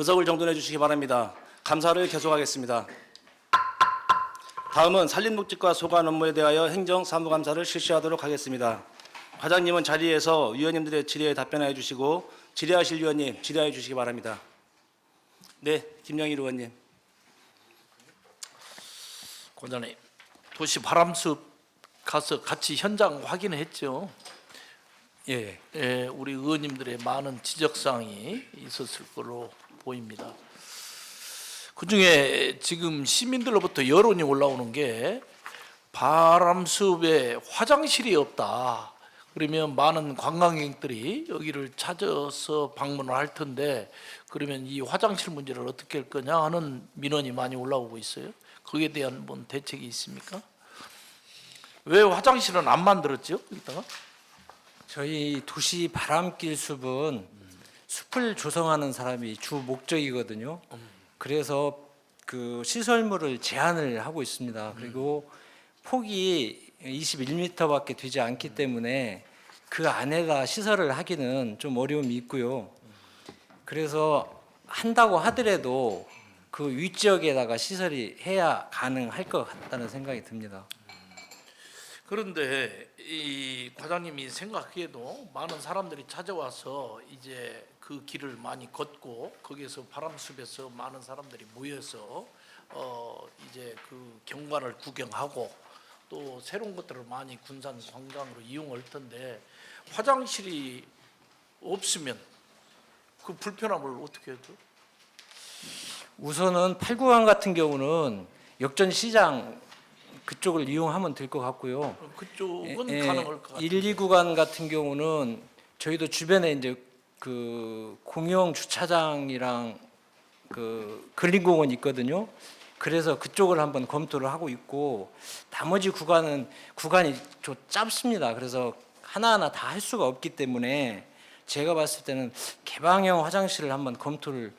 의석을 정돈해 주시기 바랍니다. 감사를 계속하겠습니다. 다음은 산림복지과 소관 업무에 대하여 행정사무감사를 실시하도록 하겠습니다. 과장님은 자리에서 위원님들의 질의에 답변해 주시고 질의하실 위원님 질의해 주시기 바랍니다. 네, 김영일 의원님. 권장님, 도시 바람숲 가서 같이 현장 확인했죠. 예. 예, 우리 의원님들의 많은 지적사항이 있었을 걸로 보입니다. 그중에 지금 시민들로부터 여론이 올라오는 게 바람숲에 화장실이 없다. 그러면 많은 관광객들이 여기를 찾아서 방문을 할 텐데 그러면 이 화장실 문제를 어떻게 할 거냐 하는 민원이 많이 올라오고 있어요. 거기에 대한 뭔 대책이 있습니까? 왜 화장실은 안 만들었죠? 여기다가? 저희 도시 바람길 숲은 숲을 조성하는 사람이 주 목적이거든요. 그래서 그 시설물을 제한을 하고 있습니다. 그리고 폭이 21m밖에 되지 않기 때문에 그 안에다 시설을 하기는 좀 어려움이 있고요. 그래서 한다고 하더라도 그 윗지역에다가 시설이 해야 가능할 것 같다는 생각이 듭니다. 그런데 이 과장님이 생각하기에도 많은 사람들이 찾아와서 이제 그 길을 많이 걷고 거기에서 바람숲에서 많은 사람들이 모여서 이제 그 경관을 구경하고 또 새로운 것들을 많이 군산 관광으로 이용할 텐데 화장실이 없으면 그 불편함을 어떻게 해줘? 우선은 8구간 같은 경우는 역전시장 그쪽을 이용하면 될 것 같고요. 그쪽은 예, 가능할 것 같아요. 1, 2구간 같은 경우는 저희도 주변에 이제 그 공영 주차장이랑 그 근린공원 있거든요. 그래서 그쪽을 한번 검토를 하고 있고 나머지 구간이 좀 짧습니다. 그래서 하나하나 다 할 수가 없기 때문에 제가 봤을 때는 개방형 화장실을 한번 검토를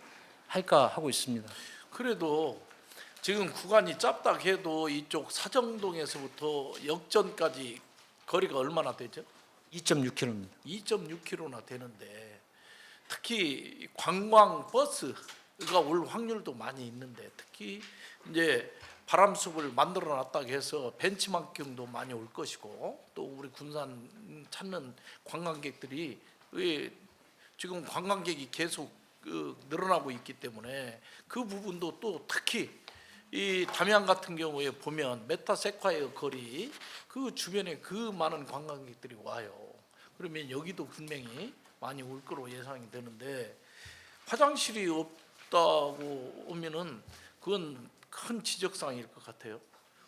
할까 하고 있습니다. 그래도 지금 구간이 짧다 해도 이쪽 사정동에서부터 역전까지 거리가 얼마나 되죠? 2.6km입니다. 2.6km나 되는데 특히 관광 버스가 올 확률도 많이 있는데 특히 이제 바람숲을 만들어 놨다고 해서 벤치마킹도 많이 올 것이고 또 우리 군산 찾는 관광객들이 왜 지금 관광객이 계속 늘어나고 있기 때문에 그 부분도 또 특히 이 담양 같은 경우에 보면 메타세콰이어 거리 그 주변에 그 많은 관광객들이 와요. 그러면 여기도 분명히 많이 올 거로 예상이 되는데 화장실이 없다고 오면은 그건 큰 지적사항일 것 같아요.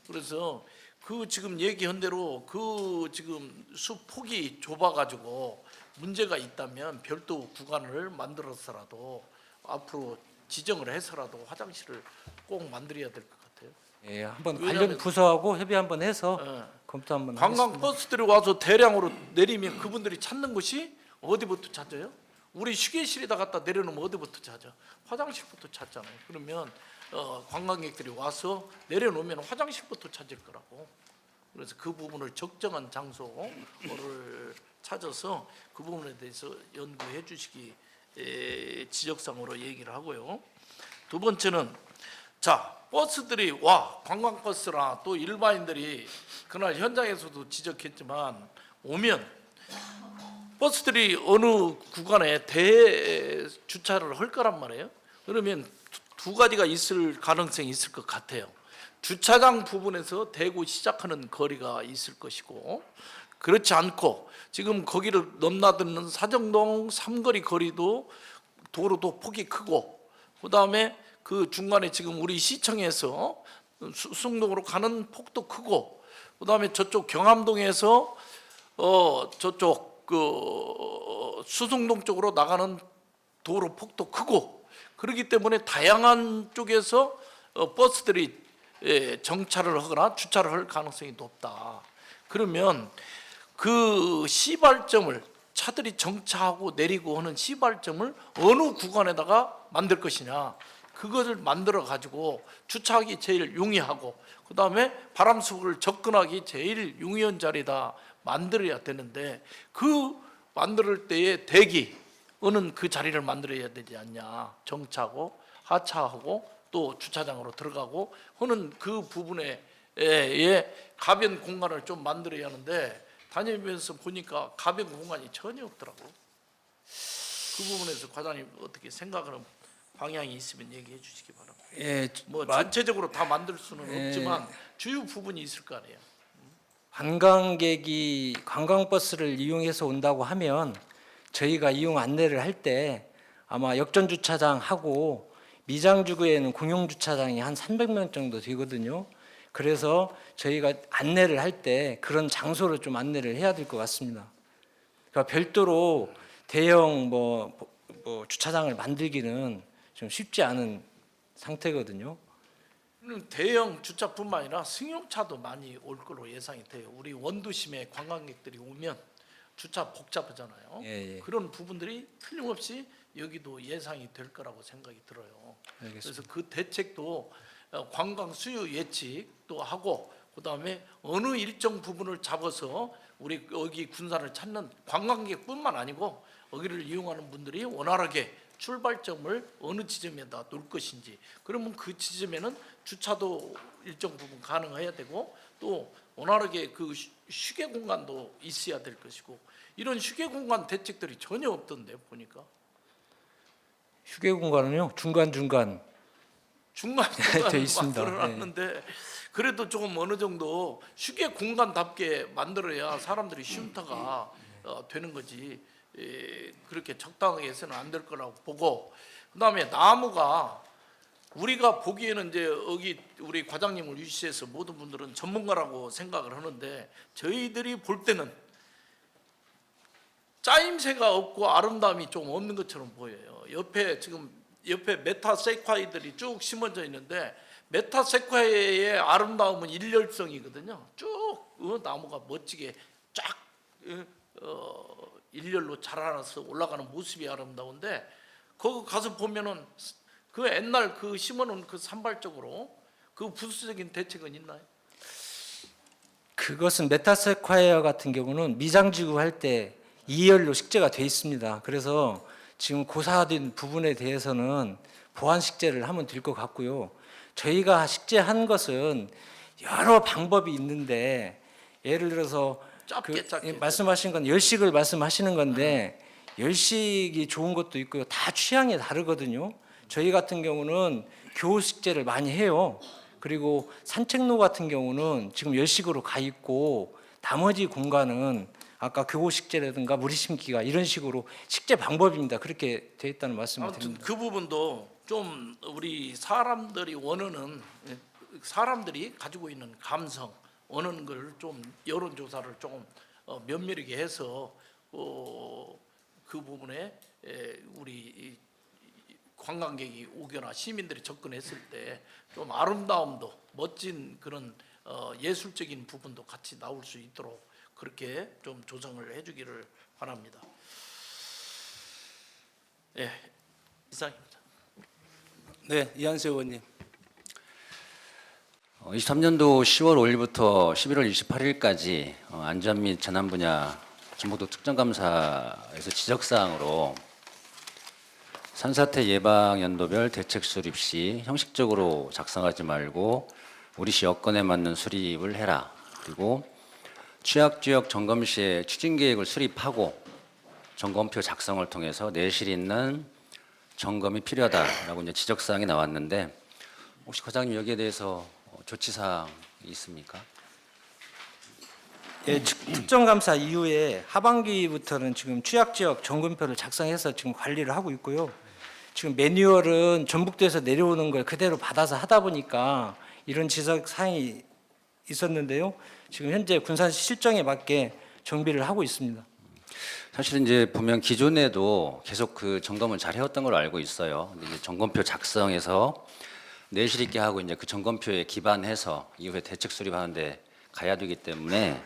그래서 그 지금 얘기한 대로 그 지금 숲 폭이 좁아가지고 문제가 있다면 별도 구간을 만들어서라도 앞으로 지정을 해서라도 화장실을 꼭 만들어야 될 것 같아요. 예, 한번 왜냐하면- 관련 부서하고 협의 한번 해서 예. 검토 한번 관광 하겠습니다. 버스들이 와서 대량으로 내리면 그분들이 찾는 곳이 어디부터 찾아요? 우리 휴게실에다 갖다 내려놓으면 어디부터 찾아? 화장실부터 찾잖아요. 그러면 관광객들이 와서 내려놓으면 화장실부터 찾을 거라고. 그래서 그 부분을 적정한 장소를 찾아서 그 부분에 대해서 연구해 주시기 지적상으로 얘기를 하고요. 두 번째는 자 버스들이 와 관광버스나 또 일반인들이 그날 현장에서도 지적했지만 오면 버스들이 어느 구간에 대주차를 할 거란 말이에요. 그러면 두 가지가 있을 가능성이 있을 것 같아요. 주차장 부분에서 대고 시작하는 거리가 있을 것이고 그렇지 않고 지금 거기를 넘나드는 사정동 삼거리 거리도 도로도 폭이 크고 그다음에 그 중간에 지금 우리 시청에서 수성동으로 가는 폭도 크고 그다음에 저쪽 경암동에서 저쪽 그 수성동 쪽으로 나가는 도로 폭도 크고 그렇기 때문에 다양한 쪽에서 버스들이 정차를 하거나 주차를 할 가능성이 높다. 그러면 그 시발점을 차들이 정차하고 내리고 하는 시발점을 어느 구간에다가 만들 것이냐 그것을 만들어 가지고 주차하기 제일 용이하고 그 다음에 바람숲을 접근하기 제일 용이한 자리다 만들어야 되는데 그 만들 때의 대기 어는 그 자리를 만들어야 되지 않냐. 정차하고 하차하고 또 주차장으로 들어가고 하는 그 부분에 가변 공간을 좀 만들어야 하는데 다니면서 보니까 가변 공간이 전혀 없더라고. 그 부분에서 과장님 어떻게 생각하는 방향이 있으면 얘기해 주시기 바랍니다. 예, 뭐 전체적으로 다 만들 수는 없지만 주요 부분이 있을 거 아니에요. 관광객이 관광버스를 이용해서 온다고 하면 저희가 이용 안내를 할 때 아마 역전 주차장하고 미장주구에는 공용 주차장이 한 300명 정도 되거든요. 그래서 저희가 안내를 할 때 그런 장소를 좀 안내를 해야 될 것 같습니다. 그러니까 별도로 대형 뭐 주차장을 만들기는 좀 쉽지 않은 상태거든요. 대형 주차뿐만 아니라 승용차도 많이 올 거로 예상이 돼요. 우리 원도심에 관광객들이 오면 주차 복잡하잖아요. 예, 예. 그런 부분들이 틀림없이 여기도 예상이 될 거라고 생각이 들어요. 알겠습니다. 그래서 그 대책도 관광 수요 예측도 하고 그다음에 어느 일정 부분을 잡아서 우리 여기 군산을 찾는 관광객뿐만 아니고 여기를 이용하는 분들이 원활하게 출발점을 어느 지점에다 놓을 것인지, 그러면 그 지점에는 주차도 일정 부분 가능해야 되고 또 원활하게 그 휴게 공간도 있어야 될 것이고, 이런 휴게 공간 대책들이 전혀 없던데 보니까. 휴게 공간은요 중간중간 중간중간 돼 있습니다. 만들어놨는데 그래도 조금 어느 정도 휴게 공간답게 만들어야 사람들이 쉼터가 되는 거지. 그렇게 적당하게 해서는 안 될 거라고 보고, 그다음에 나무가 우리가 보기에는 이제 여기 우리 과장님을 유치해서 모든 분들은 전문가라고 생각을 하는데 저희들이 볼 때는 짜임새가 없고 아름다움이 좀 없는 것처럼 보여요. 옆에 메타세콰이들이 쭉 심어져 있는데 메타세콰이의 아름다움은 일렬성이거든요. 쭉 나무가 멋지게 쫙 일렬로 자라나서 올라가는 모습이 아름다운데 거기 가서 보면은 그 옛날 그 심어놓은 그 산발적으로 그 부수적인 대책은 있나요? 그것은 메타세콰이어 같은 경우는 미장지구 할 때 2열로 식재가 돼 있습니다. 그래서 지금 고사된 부분에 대해서는 보완 식재를 하면 될 것 같고요. 저희가 식재한 것은 여러 방법이 있는데 예를 들어서 짧게. 말씀하신 건 열식을 말씀하시는 건데 열식이 좋은 것도 있고요. 다 취향이 다르거든요. 저희 같은 경우는 교호 식재를 많이 해요. 그리고 산책로 같은 경우는 지금 열식으로 가 있고 나머지 공간은 아까 교호 식재라든가 무리 심기가 이런 식으로 식재 방법입니다. 그렇게 돼 있다는 말씀을 아무튼 드립니다. 그 부분도 좀 우리 사람들이 원하는, 사람들이 가지고 있는 감성 원하는 걸 좀 여론조사를 조금 면밀하게 해서 그 부분에 우리 관광객이 오거나 시민들이 접근했을 때 좀 아름다움도 멋진 그런 예술적인 부분도 같이 나올 수 있도록 그렇게 좀 조정을 해주기를 바랍니다. 예, 이상입니다. 네, 이한세 의원님. 23년도 10월 5일부터 11월 28일까지 안전 및 재난 분야 전북도 특정감사에서 지적사항으로 산사태 예방 연도별 대책 수립 시 형식적으로 작성하지 말고 우리 시 여건에 맞는 수립을 해라. 그리고 취약지역 점검 시에 추진계획을 수립하고 점검표 작성을 통해서 내실 있는 점검이 필요하다라고 이제 지적사항이 나왔는데 혹시 과장님 여기에 대해서 조치사항이 있습니까? 예, 특정감사 이후에 하반기부터는 지금 취약지역 점검표를 작성해서 지금 관리를 하고 있고요. 지금 매뉴얼은 전북도에서 내려오는 걸 그대로 받아서 하다 보니까 이런 지적 사항이 있었는데요. 지금 현재 군산시 실정에 맞게 정비를 하고 있습니다. 사실은 이제 보면 기존에도 계속 그 점검을 잘 해왔던 걸로 알고 있어요. 근데 이제 점검표 작성해서 내실 있게 하고 이제 그 점검표에 기반해서 이후에 대책 수립하는데 가야 되기 때문에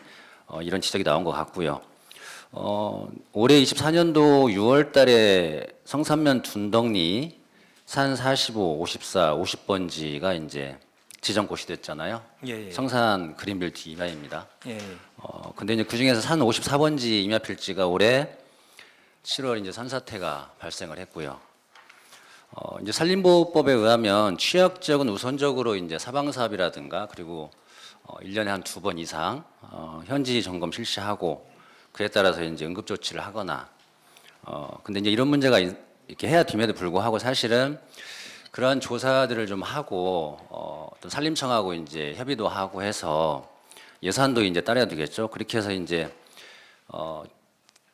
이런 지적이 나온 것 같고요. 올해 24년도 6월달에 성산면 둔덕리 산 45, 54, 50번지가 이제 지정 고시됐잖아요. 예, 예. 성산 그린빌트 임야입니다. 예. 근데 이제 그 중에서 산 54번지 임야 필지가 올해 7월 이제 산사태가 발생을 했고요. 이제 산림보호법에 의하면 취약 지역은 우선적으로 이제 사방 사업이라든가 그리고 1년에 한 2번 이상 현지 점검 실시하고 그에 따라서 이제 응급 조치를 하거나 근데 이제 이런 문제가 이렇게 해야 됨에도 불구하고 사실은 그러한 조사들을 좀 하고 또 산림청하고 이제 협의도 하고 해서 예산도 이제 따라야 되겠죠. 그렇게 해서 이제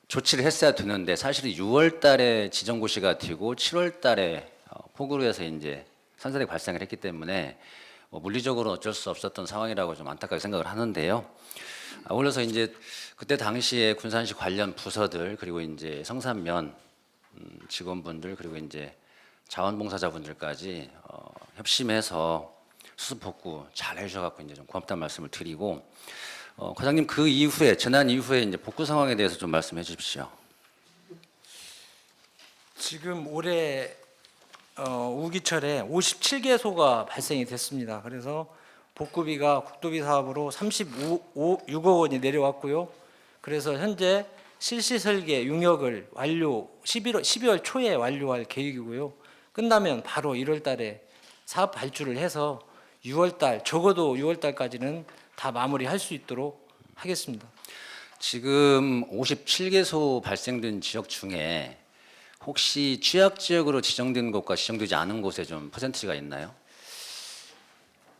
조치를 했어야 되는데 사실은 6월 달에 지정고시가 되고 7월 달에 폭우로 해서 이제 산사태가 발생을 했기 때문에 물리적으로 어쩔 수 없었던 상황이라고 좀 안타깝게 생각을 하는데요. 아울러서 이제 그때 당시에 군산시 관련 부서들 그리고 이제 성산면 직원분들 그리고 이제 자원봉사자분들까지 협심해서 수습 복구 잘 해주셔갖고 이제 좀 고맙다는 말씀을 드리고 과장님 그 이후에 재난 이후에 이제 복구 상황에 대해서 좀 말씀해 주십시오. 지금 올해 우기철에 57개소가 발생이 됐습니다. 그래서 복구비가 국도비 사업으로 6억 원이 내려왔고요. 그래서 현재 실시 설계 용역을 12월 초에 완료할 계획이고요. 끝나면 바로 1월 달에 사업 발주를 해서 6월 달 적어도 6월 달까지는 다 마무리할 수 있도록 하겠습니다. 지금 57개소 발생된 지역 중에 혹시 취약 지역으로 지정된 곳과 지정되지 않은 곳에 좀 퍼센티지가 있나요?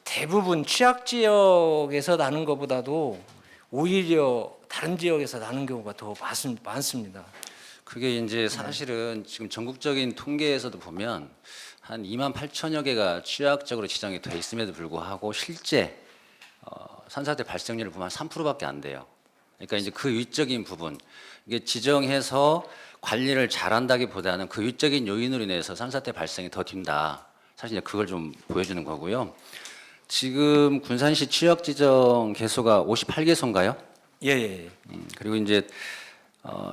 대부분 취약 지역에서 나는 것보다도 오히려 다른 지역에서 나는 경우가 더 많습니다. 그게 이제 사실은 지금 전국적인 통계에서도 보면 한 2만 8천여 개가 취약적으로 지정이 돼 있음에도 불구하고 실제 산사태 발생률을 보면 한 3%밖에 안 돼요. 그러니까 이제 그 위적인 부분 이게 지정해서 관리를 잘한다기보다는 그 위적인 요인으로 인해서 산사태 발생이 더 뛴다. 사실 이제 그걸 좀 보여주는 거고요. 지금 군산시 취약 지정 개소가 58개소인가요? 예. 그리고 이제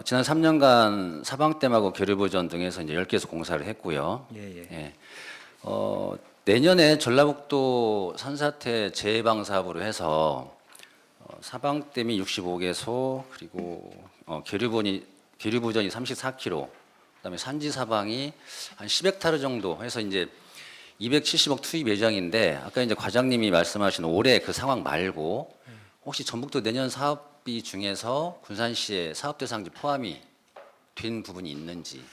지난 3년간 사방댐하고 교류보전 등에서 이제 10개소 공사를 했고요. 예. 내년에 전라북도 산사태 재해방 사업으로 해서 사방댐이 65개소 그리고 교류보전이 34km 그다음에 산지 사방이 한 10헥타르 정도 해서 이제 270억 투입 예정인데 아까 이제 과장님이 말씀하신 올해 그 상황 말고 혹시 전북도 내년 사업비 중에서 군산시의 사업 대상지 포함이 된 부분이 있는지.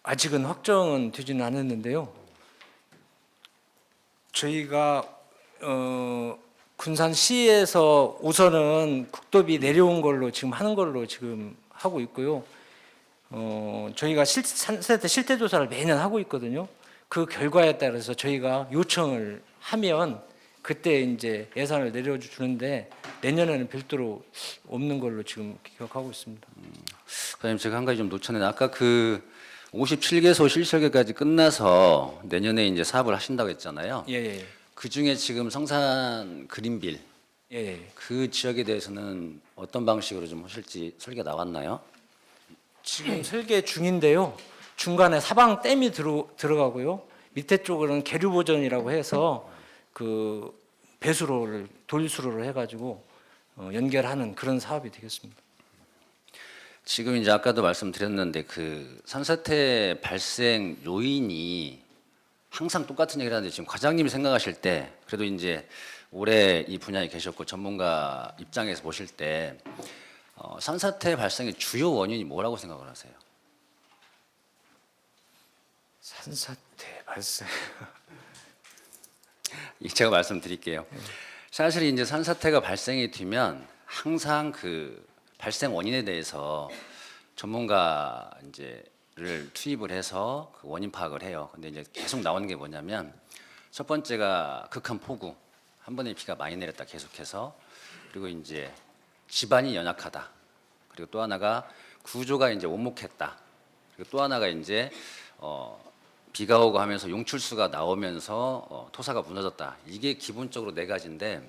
아직은 확정은 되지는 않았는데요. 저희가 군산시에서 우선은 국도비 내려온 걸로 지금 하는 걸로 지금 하고 있고요. 저희가 산사태 실태 조사를 매년 하고 있거든요. 그 결과에 따라서 저희가 요청을 하면 그때 이제 예산을 내려주는데 내년에는 별도로 없는 걸로 지금 기억하고 있습니다. 과장님 제가 한 가지 좀 놓쳤는데 아까 그 57개소 실설계까지 끝나서 내년에 이제 사업을 하신다고 했잖아요. 예. 그 중에 지금 성산 그린빌 예. 그 지역에 대해서는 어떤 방식으로 좀 하실지 설계가 나왔나요? 지금 설계 중인데요. 중간에 사방 댐이 들어가고요. 밑에 쪽으로는 계류 보전이라고 해서 그 배수로를 돌수로를 해가지고 연결하는 그런 사업이 되겠습니다. 지금 이제 아까도 말씀드렸는데 그 산사태 발생 요인이 항상 똑같은 얘기를 하는데 지금 과장님이 생각하실 때 그래도 이제 올해 이 분야에 계셨고 전문가 입장에서 보실 때 산사태 발생의 주요 원인이 뭐라고 생각을 하세요? 산사태 발생. 제가 말씀드릴게요. 사실 이제 산사태가 발생이 되면 항상 그 발생 원인에 대해서 전문가 이제를 투입을 해서 그 원인 파악을 해요. 근데 이제 계속 나오는 게 뭐냐면 첫 번째가 극한 폭우, 한 번에 비가 많이 내렸다 계속해서 그리고 이제 지반이 연약하다. 그리고 또 하나가 구조가 이제 오목했다. 그리고 또 하나가 이제 비가 오고 하면서 용출수가 나오면서 토사가 무너졌다. 이게 기본적으로 네 가지인데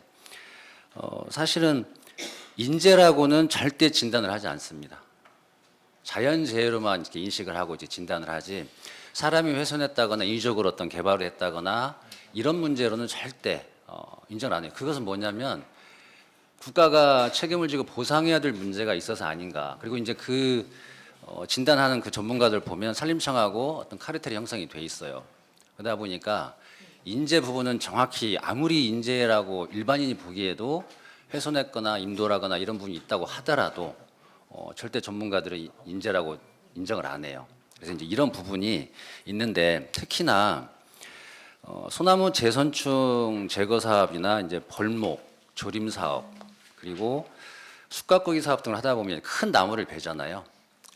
사실은 인재라고는 절대 진단을 하지 않습니다. 자연재해로만 이렇게 인식을 하고 이제 진단을 하지 사람이 훼손했다거나 인위적으로 어떤 개발을 했다거나 이런 문제로는 절대 인정을 안 해요. 그것은 뭐냐면 국가가 책임을 지고 보상해야 될 문제가 있어서 아닌가. 그리고 이제 진단하는 그 전문가들 보면 산림청하고 어떤 카르텔이 형성이 돼 있어요. 그러다 보니까 인재 부분은 정확히 아무리 인재라고 일반인이 보기에도 훼손했거나 임도라거나 이런 부분이 있다고 하더라도 절대 전문가들은 인재라고 인정을 안 해요. 그래서 이제 이런 부분이 있는데 특히나 소나무 재선충 제거 사업이나 이제 벌목 조림 사업 그리고 숯가꾸기 사업 등을 하다 보면 큰 나무를 베잖아요.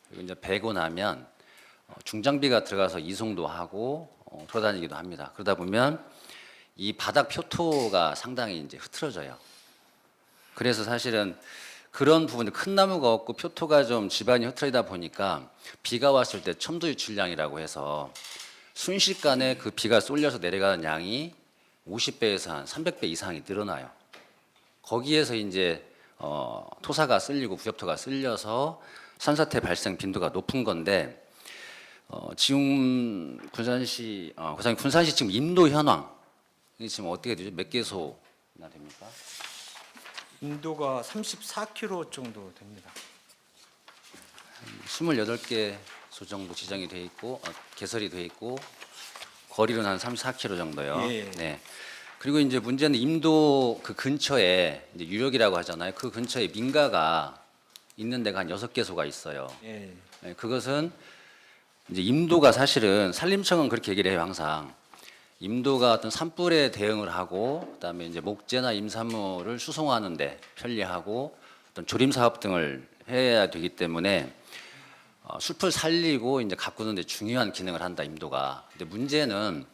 그리고 이제 베고 나면 중장비가 들어가서 이송도 하고 돌아다니기도 합니다. 그러다 보면 이 바닥 표토가 상당히 이제 흐트러져요. 그래서 사실은 그런 부분들 큰 나무가 없고 표토가 좀 집안이 흐트러지다 보니까 비가 왔을 때 첨도 유출량이라고 해서 순식간에 그 비가 쏠려서 내려가는 양이 50배에서 한 300배 이상이 늘어나요. 거기에서 이제 토사가 쓸리고 부엽토가 쓸려서 산사태 발생 빈도가 높은 건데 지금 군산시 지금 임도 현황 이 지금 어떻게 되죠? 몇 개소나 됩니까? 인도가 34km 정도 됩니다. 28개소 정도 지정이 돼 있고 개설이 돼 있고 거리로는 한 34km 정도요. 예. 네. 그리고 이제 문제는 임도 그 근처에 이제 유력이라고 하잖아요. 그 근처에 민가가 있는 데가 한 6개소가 있어요. 예. 네, 그것은 이제 임도가 사실은 산림청은 그렇게 얘기를 해요. 항상 임도가 어떤 산불에 대응을 하고 그다음에 이제 목재나 임산물을 수송하는데 편리하고 어떤 조림 사업 등을 해야 되기 때문에 숲을 살리고 이제 가꾸는데 중요한 기능을 한다 임도가. 근데 문제는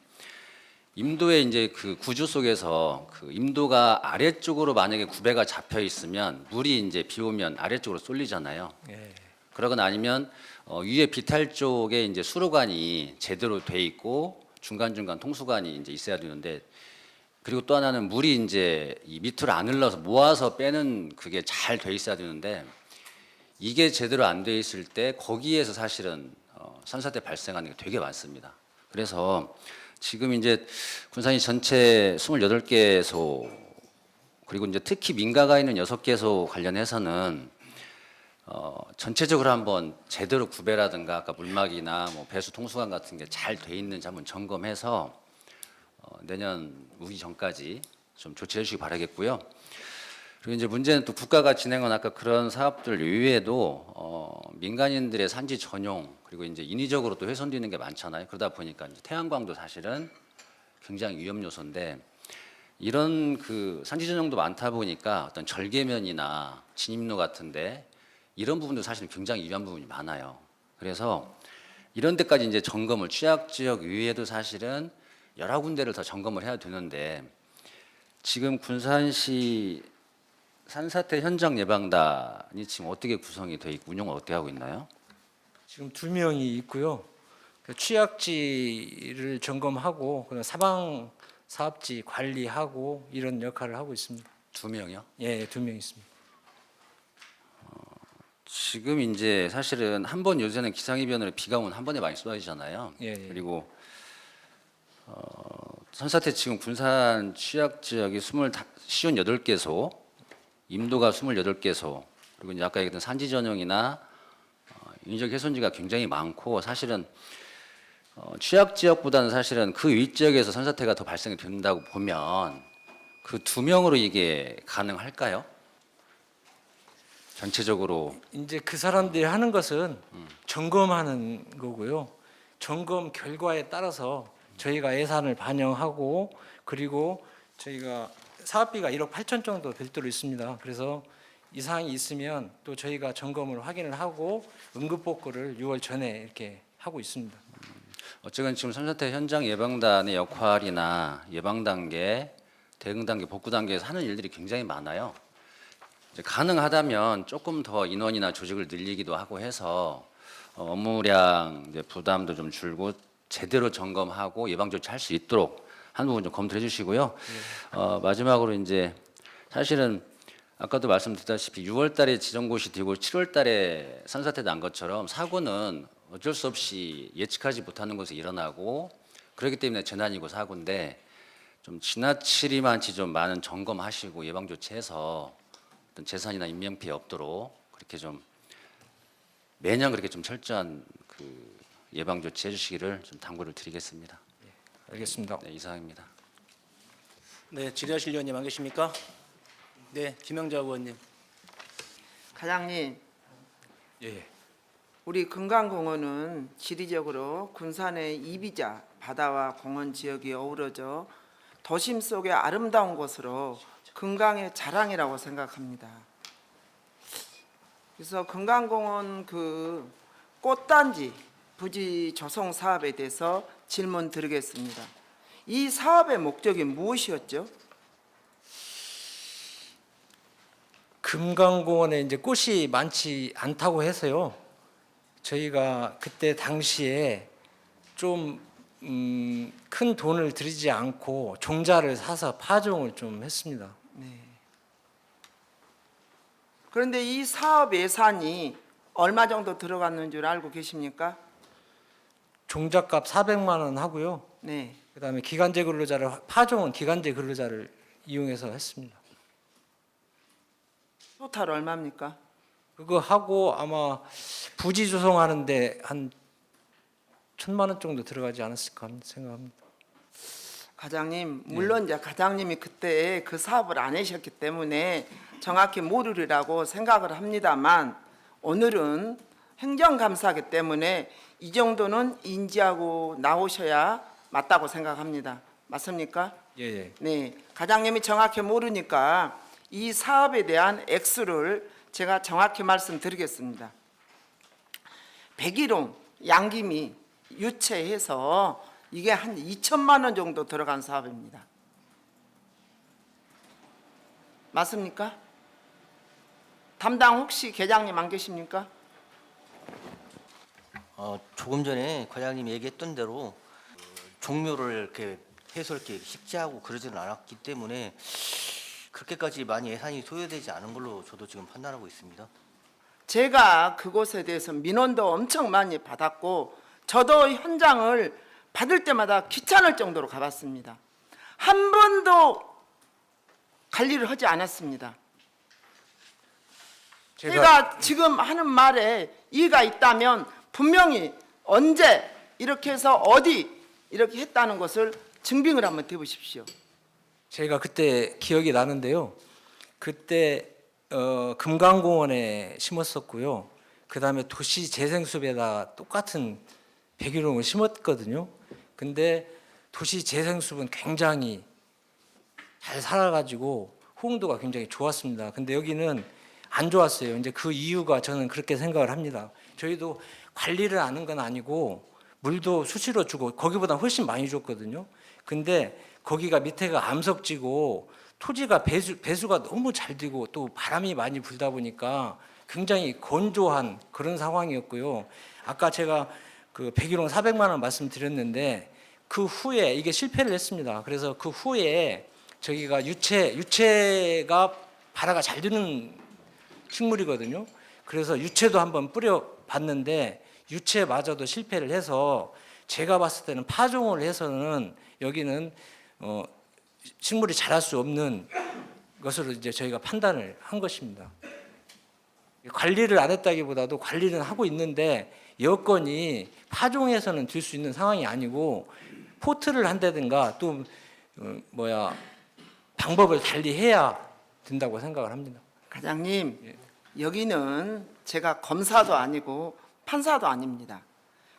임도의 이제 그 구조 속에서 그 임도가 아래쪽으로 만약에 구배가 잡혀 있으면 물이 이제 비 오면 아래쪽으로 쏠리잖아요. 예. 그러거나 아니면 위에 비탈 쪽에 이제 수로관이 제대로 돼 있고 중간중간 통수관이 이제 있어야 되는데 그리고 또 하나는 물이 이제 이 밑으로 안 흘러서 모아서 빼는 그게 잘 돼 있어야 되는데 이게 제대로 안 돼 있을 때 거기에서 사실은 산사태 발생하는 게 되게 많습니다. 그래서 지금 이제 군산시 전체 28개소 그리고 이제 특히 민가가 있는 6개소 관련해서는 전체적으로 한번 제대로 구배라든가 아까 물막이나 뭐 배수 통수관 같은 게 잘 돼 있는지 한번 점검해서 내년 우기 전까지 좀 조치해 주시기 바라겠고요. 그리고 이제 문제는 또 국가가 진행한 아까 그런 사업들 이외에도 민간인들의 산지 전용 그리고 이제 인위적으로 또 훼손되는 게 많잖아요. 그러다 보니까 이제 태양광도 사실은 굉장히 위험 요소인데 이런 그 산지 전용도 많다 보니까 어떤 절개면이나 진입로 같은데 이런 부분도 사실 굉장히 위험한 부분이 많아요. 그래서 이런 데까지 이제 점검을 취약 지역 위에도 사실은 여러 군데를 더 점검을 해야 되는데 지금 군산시 산사태 현장 예방단이 지금 어떻게 구성이 돼 있고 운영을 어떻게 하고 있나요? 지금 2명이 있고요. 그 취약지를 점검하고 그다음 사방 사업지 관리하고 이런 역할을 하고 있습니다. 2명이요? 예, 2명 있습니다. 지금 이제 사실은 한 번 요새는 기상이변으로 비가 오면 한 번에 많이 쏟아지잖아요. 예, 예. 그리고 산사태 지금 군산 취약 지역이 58개소, 임도가 28개소, 그리고 이제 아까 얘기했던 산지 전용이나 인위적 훼손지가 굉장히 많고 사실은 취약 지역보다는 사실은 그 윗지역에서 산사태가 더 발생이 된다고 보면 그 2명으로 이게 가능할까요? 전체적으로 이제 그 사람들이 하는 것은 점검하는 거고요. 점검 결과에 따라서 저희가 예산을 반영하고 그리고 저희가 사업비가 1억 8천 정도 별도로 있습니다. 그래서 이상이 있으면 또 저희가 점검을 확인을 하고 응급 복구를 6월 전에 이렇게 하고 있습니다. 어쨌든 지금 산사태 현장 예방단의 역할이나 예방 단계, 대응 단계, 복구 단계에서 하는 일들이 굉장히 많아요. 이제 가능하다면 조금 더 인원이나 조직을 늘리기도 하고 해서 업무량 이제 부담도 좀 줄고 제대로 점검하고 예방 조치할 수 있도록 하는 부분 좀 검토해 주시고요. 마지막으로 이제 사실은 아까도 말씀드렸다시피 6월달에 지정고시 되고 7월달에 산사태 난 것처럼 사고는 어쩔 수 없이 예측하지 못하는 곳에 일어나고 그렇기 때문에 재난이고 사고인데 좀 지나치리만치 좀 많은 점검하시고 예방 조치해서 어떤 재산이나 인명 피해 없도록 그렇게 좀 매년 그렇게 좀 철저한 그 예방 조치 해주시기를 좀 당부를 드리겠습니다. 알겠습니다. 네, 이상입니다. 네, 질의하실 의원님 안 계십니까? 네, 김영자 의원님. 과장님, 예. 우리 금강공원은 지리적으로 군산의 이비자 바다와 공원 지역이 어우러져 도심 속의 아름다운 곳으로 금강의 자랑이라고 생각합니다. 그래서 금강공원 그 꽃단지 부지 조성 사업에 대해서 질문 드리겠습니다. 이 사업의 목적이 무엇이었죠? 금강공원에 이제 꽃이 많지 않다고 해서요. 저희가 그때 당시에 좀 큰 돈을 들이지 않고 종자를 사서 파종을 좀 했습니다. 네. 그런데 이 사업 예산이 얼마 정도 들어갔는 줄 알고 계십니까? 종자값 400만 원 하고요. 네. 그다음에 기간제 근로자를 파종은 기간제 근로자를 이용해서 했습니다. 토탈 얼마입니까? 그거 하고 아마 부지 조성하는데 한 1,000만 원 정도 들어가지 않았을까 생각합니다. 과장님, 물론 이제 과장님이 그때 그 사업을 안 하셨기 때문에 정확히 모르리라고 생각을 합니다만 오늘은 행정감사기 때문에 이 정도는 인지하고 나오셔야 맞다고 생각합니다. 맞습니까? 예. 네, 과장님이 정확히 모르니까 이 사업에 대한 액수를 제가 정확히 말씀드리겠습니다. 백일홍, 양김이 유치해서 이게 한 2천만 원 정도 들어간 사업입니다. 맞습니까? 담당 혹시 계장님 안 계십니까? 조금 전에 과장님이 얘기했던 대로 종묘를 이렇게 해서 이렇게 식재하고 그러지는 않았기 때문에 그렇게까지 많이 예산이 소요되지 않은 걸로 저도 지금 판단하고 있습니다. 제가 그곳에 대해서 민원도 엄청 많이 받았고 저도 현장을 받을 때마다 귀찮을 정도로 가봤습니다. 한 번도 관리를 하지 않았습니다. 제가 지금 하는 말에 이의가 있다면 분명히 언제 이렇게 해서 어디 이렇게 했다는 것을 증빙을 한번 해보십시오. 제가 그때 기억이 나는데요. 그때 금강공원에 심었었고요. 그다음에 도시재생숲에다 똑같은 백일홍을 심었거든요. 근데 도시재생숲은 굉장히 잘 살아가지고 호응도가 굉장히 좋았습니다. 근데 여기는 안 좋았어요. 이제 그 이유가 저는 그렇게 생각을 합니다. 저희도 관리를 하는 건 아니고 물도 수시로 주고 거기보다 훨씬 많이 줬거든요. 근데 거기가 밑에가 암석지고 토지가 배수가 너무 잘 되고 또 바람이 많이 불다 보니까 굉장히 건조한 그런 상황이었고요. 아까 제가 그 백일홍 400만 원 말씀드렸는데 그 후에 이게 실패를 했습니다. 그래서 그 후에 저기가 유채가 발화가 잘 되는 식물이거든요. 그래서 유채도 한번 뿌려봤는데 유채마저도 실패를 해서 제가 봤을 때는 파종을 해서는 여기는 식물이 자랄 수 없는 것으로 이제 저희가 판단을 한 것입니다. 관리를 안 했다기보다도 관리는 하고 있는데 여건이 파종해서는 들 수 있는 상황이 아니고 포트를 한다든가 또 방법을 달리 해야 된다고 생각을 합니다. 과장님, 여기는 제가 검사도 아니고 판사도 아닙니다.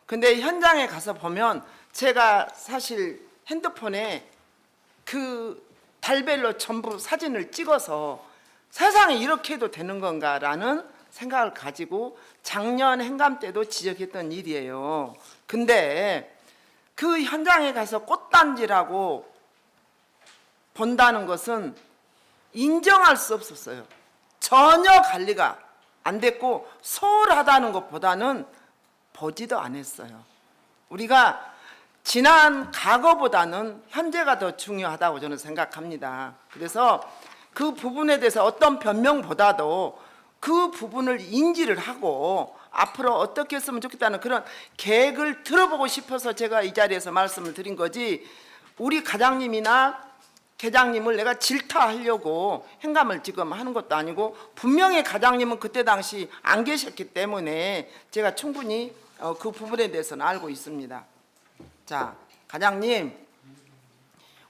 근데 현장에 가서 보면 제가 사실 핸드폰에 그 달별로 전부 사진을 찍어서 세상에 이렇게 해도 되는 건가라는 생각을 가지고 작년 행감 때도 지적했던 일이에요. 근데 그 현장에 가서 꽃단지라고 본다는 것은 인정할 수 없었어요. 전혀 관리가 안 됐고 소홀하다는 것보다는 보지도 않았어요. 우리가 지난 과거보다는 현재가 더 중요하다고 저는 생각합니다. 그래서 그 부분에 대해서 어떤 변명보다도 그 부분을 인지를 하고 앞으로 어떻게 했으면 좋겠다는 그런 계획을 들어보고 싶어서 제가 이 자리에서 말씀을 드린 거지 우리 과장님이나 계장님을 내가 질타하려고 행감을 지금 하는 것도 아니고 분명히 과장님은 그때 당시 안 계셨기 때문에 제가 충분히 그 부분에 대해서는 알고 있습니다. 자, 과장님,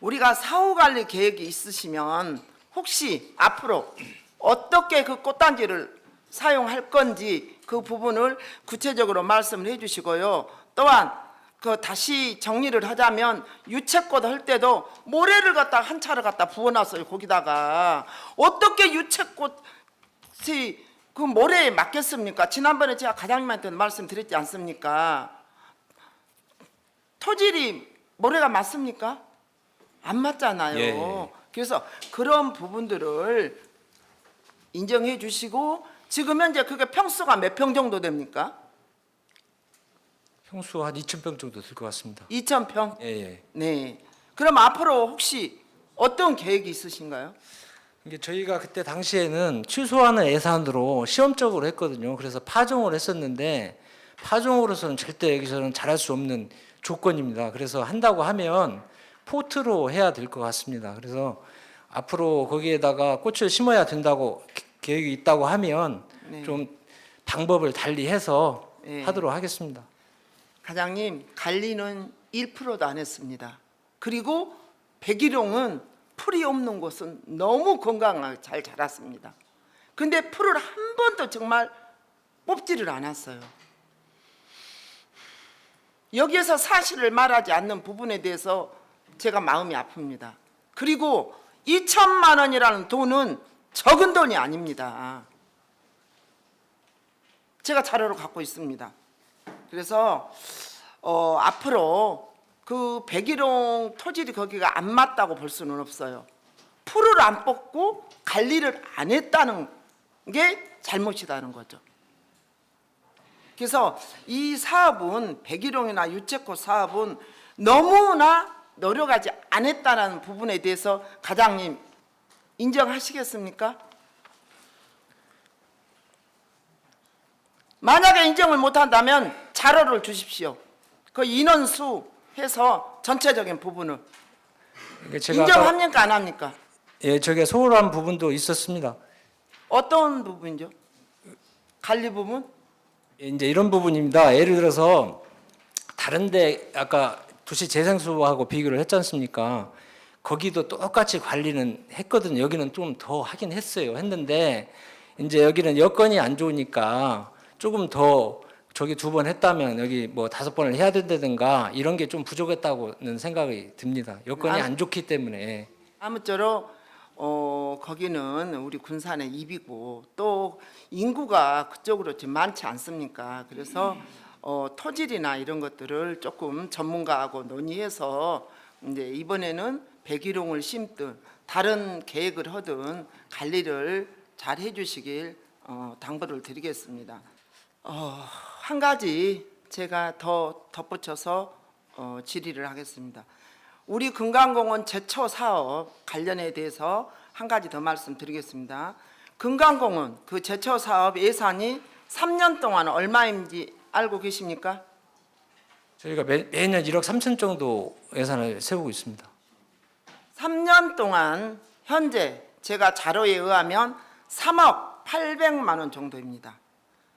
우리가 사후관리 계획이 있으시면 혹시 앞으로 어떻게 그 꽃단지를 사용할 건지 그 부분을 구체적으로 말씀을 해주시고요. 또한 그 다시 정리를 하자면 유채꽃 할 때도 모래를 갖다 한 차를 갖다 부어놨어요. 거기다가 어떻게 유채꽃이 그 모래에 맞겠습니까? 지난번에 제가 과장님한테 말씀드렸지 않습니까? 토질이 모래가 맞습니까? 안 맞잖아요. 예. 그래서 그런 부분들을 인정해 주시고 지금 현재 그게 평수가 몇 평 정도 됩니까? 평수 한 2,000평 정도 될 것 같습니다. 2,000평? 예, 예. 네. 그럼 앞으로 혹시 어떤 계획이 있으신가요? 이게 저희가 그때 당시에는 취소하는 예산으로 시험적으로 했거든요. 그래서 파종을 했었는데 파종으로서는 절대 여기서는 잘할 수 없는 조건입니다. 그래서 한다고 하면 포트로 해야 될 것 같습니다. 그래서 앞으로 거기에다가 꽃을 심어야 된다고 계획이 있다고 하면 네. 좀 방법을 달리해서 네. 하도록 하겠습니다. 과장님, 관리는 1%도 안 했습니다. 그리고 백일홍은 풀이 없는 곳은 너무 건강하게 잘 자랐습니다. 근데 풀을 한 번도 정말 뽑지를 않았어요. 여기에서 사실을 말하지 않는 부분에 대해서 제가 마음이 아픕니다. 그리고 2천만 원이라는 돈은 적은 돈이 아닙니다. 제가 자료를 갖고 있습니다. 그래서 앞으로 그 백일홍 토질이 거기가 안 맞다고 볼 수는 없어요. 풀을 안 뽑고 관리를 안 했다는 게 잘못이라는 거죠. 그래서 이 사업은 백일홍이나 유채꽃 사업은 너무나 노력하지 않았다는 부분에 대해서 과장님 인정하시겠습니까? 만약에 인정을 못한다면 자료를 주십시오. 그 인원수 해서 전체적인 부분을 이게 제가 인정합니까 안 합니까? 예, 저게 소홀한 부분도 있었습니다. 어떤 부분이죠? 관리 부분? 이제 이런 부분입니다. 예를 들어서 다른데 아까 도시 재생수하고 비교를 했지 않습니까? 거기도 똑같이 관리는 했거든요. 여기는 좀 더 하긴 했는데 이제 여기는 여건이 안 좋으니까 조금 더 저기 2번 했다면 여기 뭐 5번을 해야 된다든가 이런 게 좀 부족했다고는 생각이 듭니다. 여건이 안 좋기 때문에. 아무쪼록 거기는 우리 군산의 입이고 또 인구가 그쪽으로 지금 많지 않습니까? 그래서 토질이나 이런 것들을 조금 전문가하고 논의해서 이제 이번에는 백일홍을 심든 다른 계획을 하든 관리를 잘 해주시길 당부를 드리겠습니다. 한 가지 제가 더 덧붙여서 질의를 하겠습니다. 우리 금강공원 제초 사업 관련에 대해서 한 가지 더 말씀드리겠습니다. 금강공원 그 제초 사업 예산이 3년 동안 얼마인지 알고 계십니까? 저희가 매년 1억 3천 정도 예산을 세우고 있습니다. 3년 동안 현재 제가 자료에 의하면 3억 800만 원 정도입니다.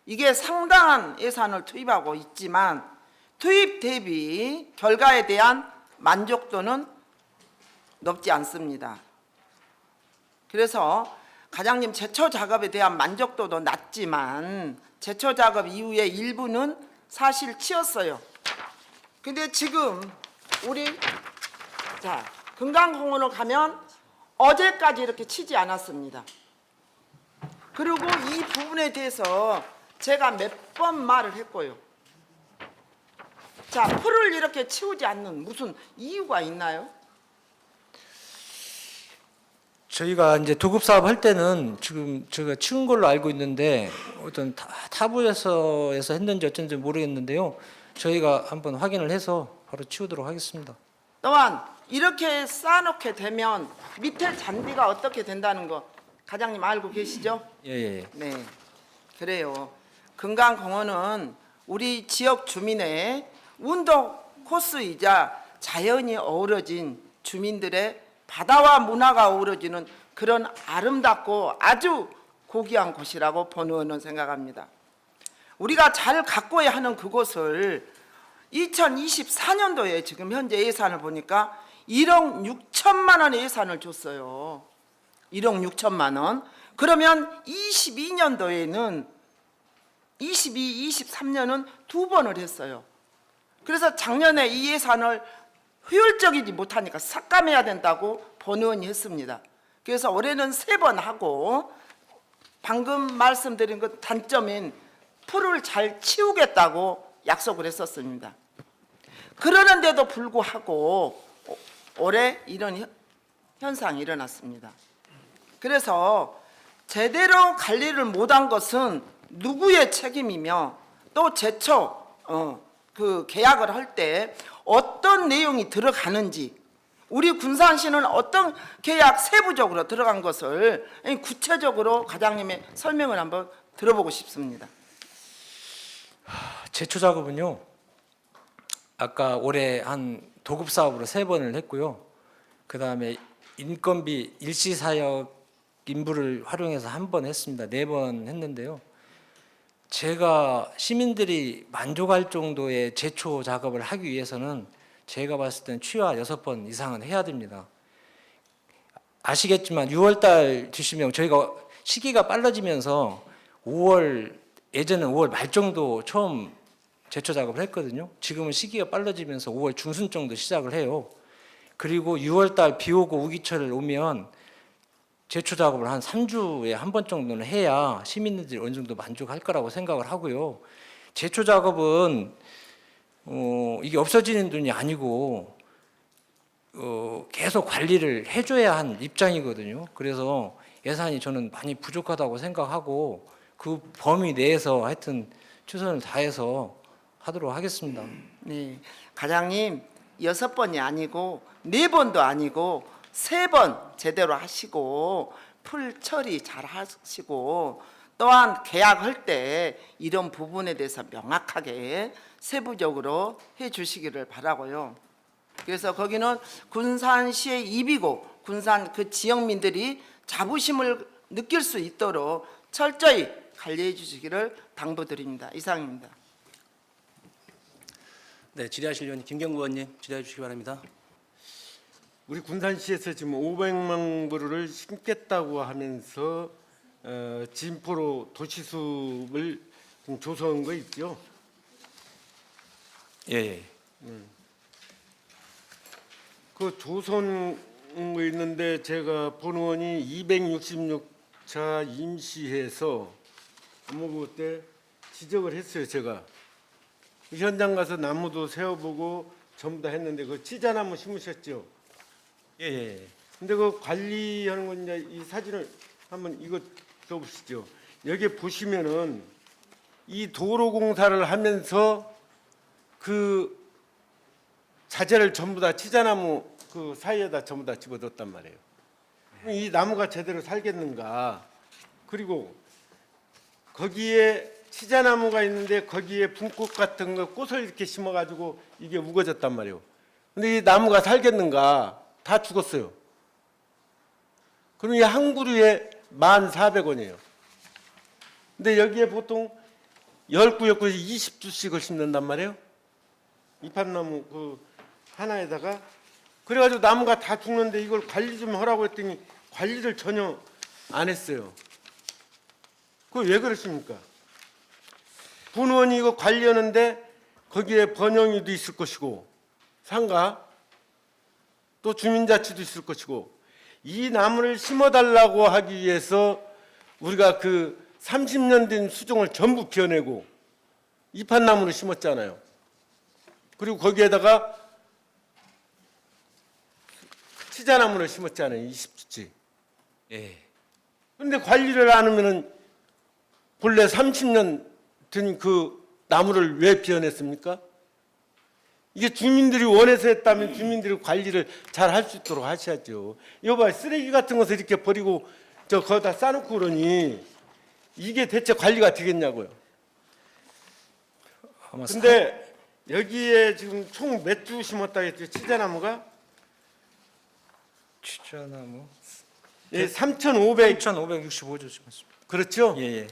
이게 상당한 예산을 투입하고 있지만 투입 대비 결과에 대한 만족도는 높지 않습니다. 그래서 과장님 제초 작업에 대한 만족도도 낮지만 제초 작업 이후에 일부는 사실 치웠어요. 근데 지금 우리 금강공원을 가면 어제까지 이렇게 치지 않았습니다. 그리고 이 부분에 대해서 제가 몇 번 말을 했고요. 자, 풀을 이렇게 치우지 않는 무슨 이유가 있나요? 저희가 이제 도급 사업 할 때는 지금 제가 치운 걸로 알고 있는데 어떤 타부에서 했는지 어쩐지 모르겠는데요. 저희가 한번 확인을 해서 바로 치우도록 하겠습니다. 또한 이렇게 쌓아놓게 되면 밑에 잔디가 어떻게 된다는 거 과장님 알고 계시죠? 예. 네, 그래요. 금강공원은 우리 지역 주민의 운동 코스이자 자연이 어우러진 주민들의 바다와 문화가 어우러지는 그런 아름답고 아주 고귀한 곳이라고 본 의원은 생각합니다. 우리가 잘 가꿔야 하는 그곳을 2024년도에 지금 현재 예산을 보니까 1억 6천만 원의 예산을 줬어요. 1억 6천만 원. 그러면 22년도에는 22, 23년은 두 번을 했어요. 그래서 작년에 이 예산을 효율적이지 못하니까 삭감해야 된다고 본의원이 했습니다. 그래서 올해는 3번 하고 방금 말씀드린 그 단점인 풀을 잘 치우겠다고 약속을 했었습니다. 그러는데도 불구하고 올해 이런 현상이 일어났습니다. 그래서 제대로 관리를 못한 것은 누구의 책임이며 또 제초 그 계약을 할 때 어떤 내용이 들어가는지 우리 군산시는 어떤 계약 세부적으로 들어간 것을 구체적으로 과장님의 설명을 한번 들어보고 싶습니다. 제초 작업은요. 아까 올해 한 도급 사업으로 3번을 했고요. 그다음에 인건비 일시사역 인부를 활용해서 1번 했습니다. 4번 했는데요. 제가 시민들이 만족할 정도의 제초 작업을 하기 위해서는 제가 봤을 때는 취하 6번 이상은 해야 됩니다. 아시겠지만 6월 달 드시면 저희가 시기가 빨라지면서 5월 예전엔 5월 말 정도 처음 제초 작업을 했거든요. 지금은 시기가 빨라지면서 5월 중순 정도 시작을 해요. 그리고 6월 달 비 오고 우기철 오면 제초 작업을 한 3주에 1번 정도는 해야 시민들이 어느 정도 만족할 거라고 생각을 하고요. 제초 작업은 이게 없어지는 돈이 아니고 계속 관리를 해줘야 한 입장이거든요. 그래서 예산이 저는 많이 부족하다고 생각하고 그 범위 내에서 하여튼 최선을 다해서 하도록 하겠습니다. 네, 과장님 6번이 아니고 4번도 아니고 3번 제대로 하시고 풀 처리 잘 하시고 또한 계약할 때 이런 부분에 대해서 명확하게 세부적으로 해 주시기를 바라고요. 그래서 거기는 군산시의 입이고 군산 그 지역민들이 자부심을 느낄 수 있도록 철저히 관리해 주시기를 당부드립니다. 이상입니다. 네, 질의하실 의원님 김경구 의원님 질의해 주시기 바랍니다. 우리 군산시에서 지금 500만 그루를 심겠다고 하면서 진포로 도시숲을 좀 조성한 거 있죠? 예. 그 조성 거 있는데 제가 본 의원이 266차 임시해서 그때 지적을 했어요. 제가 현장 가서 나무도 세워보고 전부 다 했는데 그 치자나무 심으셨죠? 예. 근데 그 관리하는 건 이제 이 사진을 한번 이거 써보시죠. 여기 보시면은 이 도로 공사를 하면서 그 자재를 전부 다 치자나무 그 사이에다 전부 다 집어넣었단 말이에요. 이 나무가 제대로 살겠는가? 그리고 거기에 치자나무가 있는데 거기에 분꽃 같은 거 꽃을 이렇게 심어가지고 이게 우거졌단 말이에요. 근데 이 나무가 살겠는가? 다 죽었어요. 그럼 이 한 그루에 1,400원이에요. 근데 여기에 보통 10구역구에 20주씩을 심는단 말이에요. 이팝나무 그 하나에다가 그래가지고 나무가 다 죽는데 이걸 관리 좀 하라고 했더니 관리를 전혀 안 했어요. 그거 왜 그러십니까? 본 의원이 이거 관리하는데 거기에 번영이도 있을 것이고 상가 또 주민자치도 있을 것이고 이 나무를 심어달라고 하기 위해서 우리가 그 30년 된 수종을 전부 비워내고 이판나무를 심었잖아요. 그리고 거기에다가 치자나무를 심었잖아요. 20주째. 예. 그런데 관리를 안 하면은 본래 30년 된 그 나무를 왜 비워냈습니까? 이게 주민들이 원해서 했다면 주민들이 관리를 잘 할 수 있도록 하셔야죠. 여봐 쓰레기 같은 것을 이렇게 버리고 거기다 싸놓고 그러니 이게 대체 관리가 되겠냐고요. 근데 여기에 지금 총 몇 주 심었다 했죠? 치자나무가 취자나무 예, 3,500 3,565조 지금 맞습니다. 그렇죠? 예, 예.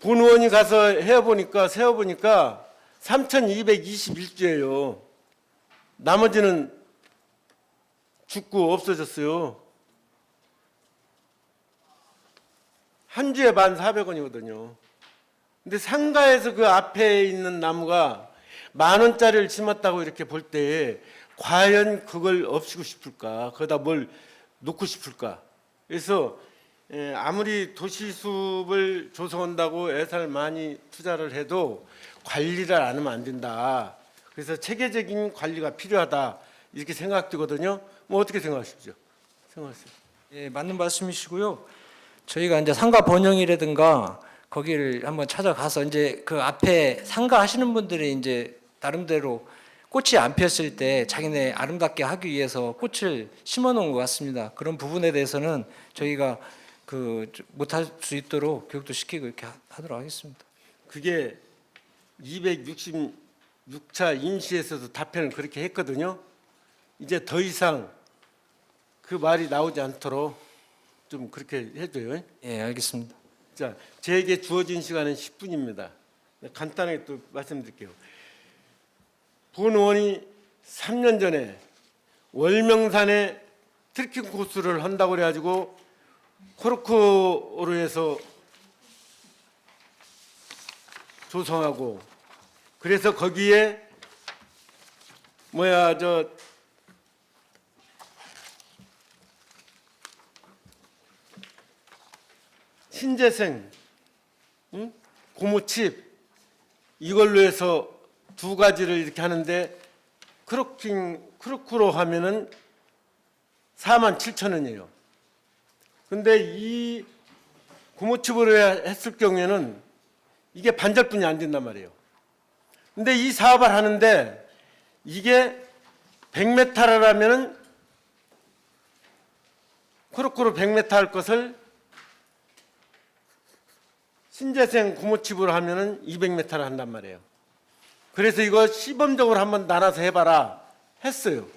본 의원이 가서 해보니까 세어보니까 3,221주예요. 나머지는 죽고 없어졌어요. 한 주에 1,400원이거든요. 근데 상가에서 그 앞에 있는 나무가 10,000원짜리를 심었다고 이렇게 볼 때 과연 그걸 없애고 싶을까? 거기다 뭘 놓고 싶을까? 그래서 아무리 도시숲을 조성한다고 예산을 많이 투자를 해도 관리를 안 하면 안 된다. 그래서 체계적인 관리가 필요하다. 이렇게 생각되거든요. 뭐 어떻게 생각하십니까? 생각하세요. 예, 맞는 말씀이시고요. 저희가 이제 상가 번영이라든가 거기를 한번 찾아가서 이제 그 앞에 상가 하시는 분들이 이제 나름대로 꽃이 안 피었을 때 자기네 아름답게 하기 위해서 꽃을 심어 놓은 것 같습니다. 그런 부분에 대해서는 저희가 그 못할 수 있도록 교육도 시키고 이렇게 하도록 하겠습니다. 그게 266차 임시에서도 답변을 그렇게 했거든요. 이제 더 이상 그 말이 나오지 않도록 좀 그렇게 해줘요. 예, 알겠습니다. 자, 제게 주어진 시간은 10분입니다. 간단하게 또 말씀드릴게요. 본 의원이 3년 전에 월명산에 트레킹 코스를 한다고 그래가지고 코르크로 해서 조성하고 그래서 거기에 신재생, 고무칩 이걸로 해서 두 가지를 이렇게 하는데 크로크로 하면은 47,000원이에요. 근데 이 고무칩으로 했을 경우에는 이게 반절분이 안 된단 말이에요. 근데 이 사업을 하는데 이게 100m라면은 크로크로 100m 할 것을 신재생 고무칩으로 하면은 200m를 한단 말이에요. 그래서 이거 시범적으로 한번 나눠서 해봐라 했어요.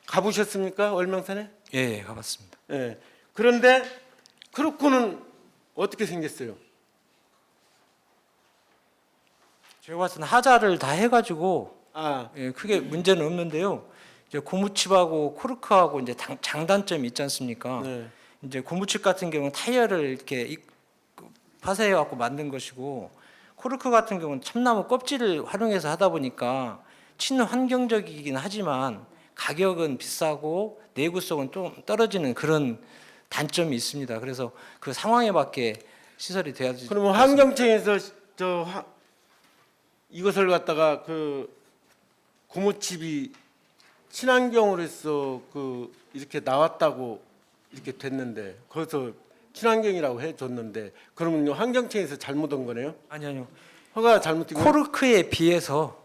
가보셨습니까? 월명산에? 예, 가봤습니다. 예. 그런데 크로크는 어떻게 생겼어요? 제가 봤을 때는 하자를 다 해가지고 아, 예, 크게 문제는 없는데요. 이제 고무칩하고 코르크하고 이제 장단점이 있지 않습니까? 네. 이제 고무칩 같은 경우는 타이어를 이렇게 파쇄해 갖고 만든 것이고 코르크 같은 경우는 참나무 껍질을 활용해서 하다 보니까 친환경적이긴 하지만 가격은 비싸고 내구성은 좀 떨어지는 그런 단점이 있습니다. 그래서 그 상황에 맞게 시설이 돼야 되지. 그러면 환경청에서 이것을 갖다가 그 고무칩이 친환경으로 해서 그 이렇게 나왔다고 이렇게 됐는데 거기서 친환경이라고 해줬는데 그러면 환경청에서 잘못한 거네요? 아니요. 허가 잘못된 거예요? 코르크에 비해서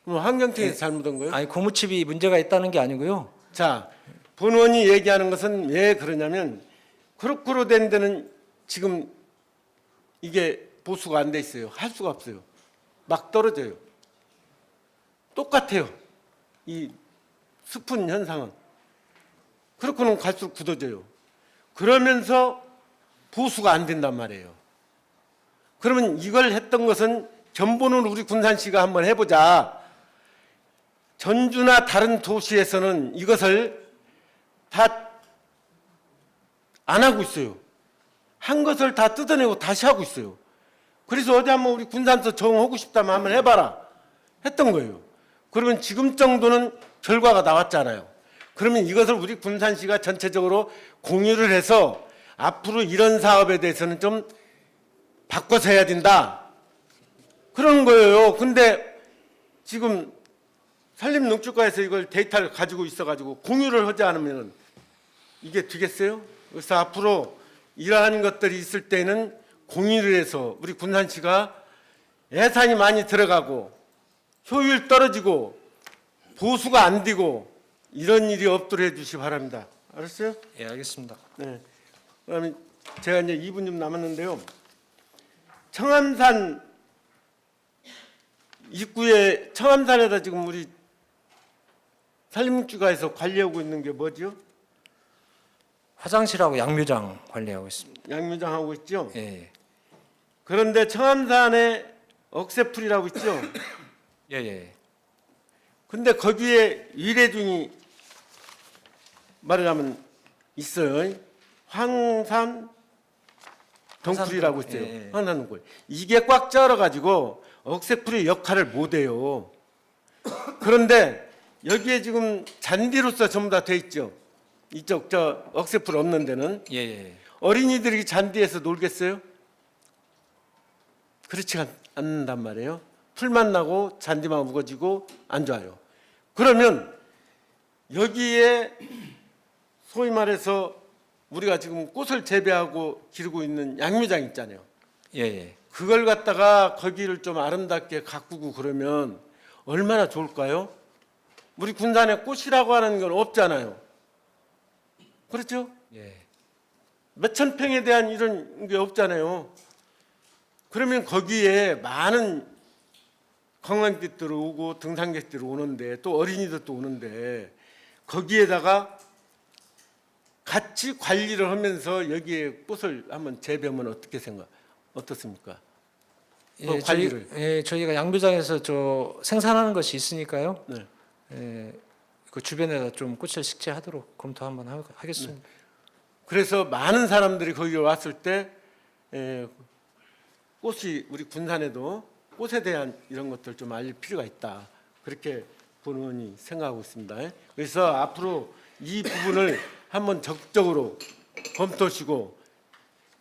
그럼 환경청에서 예. 잘못한 거예요? 아니 고무칩이 문제가 있다는 게 아니고요. 자, 본 의원이 얘기하는 것은 왜 그러냐면 크로크로 된 데는 지금 이게 보수가 안 돼 있어요. 할 수가 없어요. 막 떨어져요. 똑같아요. 이 스푼 현상은. 크로크는 갈수록 굳어져요. 그러면서 보수가 안 된단 말이에요. 그러면 이걸 했던 것은 견본을 우리 군산시가 한번 해보자. 전주나 다른 도시에서는 이것을 다 안 하고 있어요. 한 것을 다 뜯어내고 다시 하고 있어요. 그래서 어디 한번 우리 군산서 정하고 싶다면 한번 해봐라 했던 거예요. 그러면 지금 정도는 결과가 나왔잖아요. 그러면 이것을 우리 군산시가 전체적으로 공유를 해서 앞으로 이런 사업에 대해서는 좀 바꿔서 해야 된다. 그런 거예요. 근데 지금 산림농축과에서 이걸 데이터를 가지고 있어가지고 공유를 하지 않으면 이게 되겠어요? 그래서 앞으로 이러한 것들이 있을 때는 공유를 해서 우리 군산시가 예산이 많이 들어가고 효율 떨어지고 보수가 안 되고 이런 일이 없도록 해주시기 바랍니다. 알았어요? 예, 알겠습니다. 네. 그다음에 제가 이제 2분 좀 남았는데요. 청암산 입구에 청암산에다 지금 우리 산림주가에서 관리하고 있는 게 뭐죠? 화장실하고 양묘장 관리하고 있습니다. 양묘장 하고 있죠. 예, 그런데 청암산에 억새풀이라고 있죠. 예, 예. 근데 거기에 일회중이 말하자면 있어요. 황산 덩굴이라고 있어요. 예, 예. 황산 덩굴. 이게 꽉 쩔어가지고 억새풀의 역할을 못해요. 그런데 여기에 지금 잔디로서 전부 다 돼 있죠. 이쪽 저 억새풀 없는 데는 예, 예. 어린이들이 잔디에서 놀겠어요? 그렇지 않는단 말이에요. 풀만 나고 잔디만 우거지고 안 좋아요. 그러면 여기에 소위 말해서 우리가 지금 꽃을 재배하고 기르고 있는 양묘장 있잖아요. 예, 예. 그걸 갖다가 거기를 좀 아름답게 가꾸고 그러면 얼마나 좋을까요? 우리 군산에 꽃이라고 하는 건 없잖아요. 그렇죠? 예. 몇천 평에 대한 이런 게 없잖아요. 그러면 거기에 많은 관광객들 오고 등산객들이 오는데 또 어린이들도 오는데 거기에다가 같이 관리를 하면서 여기에 꽃을 한번 재배하면 어떻습니까? 예, 관리를. 저희가 양묘장에서 저 생산하는 것이 있으니까요. 네. 예, 그 주변에다 좀 꽃을 식재하도록 검토 한번 하겠습니다. 그래서 많은 사람들이 거기 왔을 때 꽃이 우리 군산에도 꽃에 대한 이런 것들 좀 알릴 필요가 있다. 그렇게 본원이 생각하고 있습니다. 그래서 앞으로 이 부분을 한번 적극적으로 검토하시고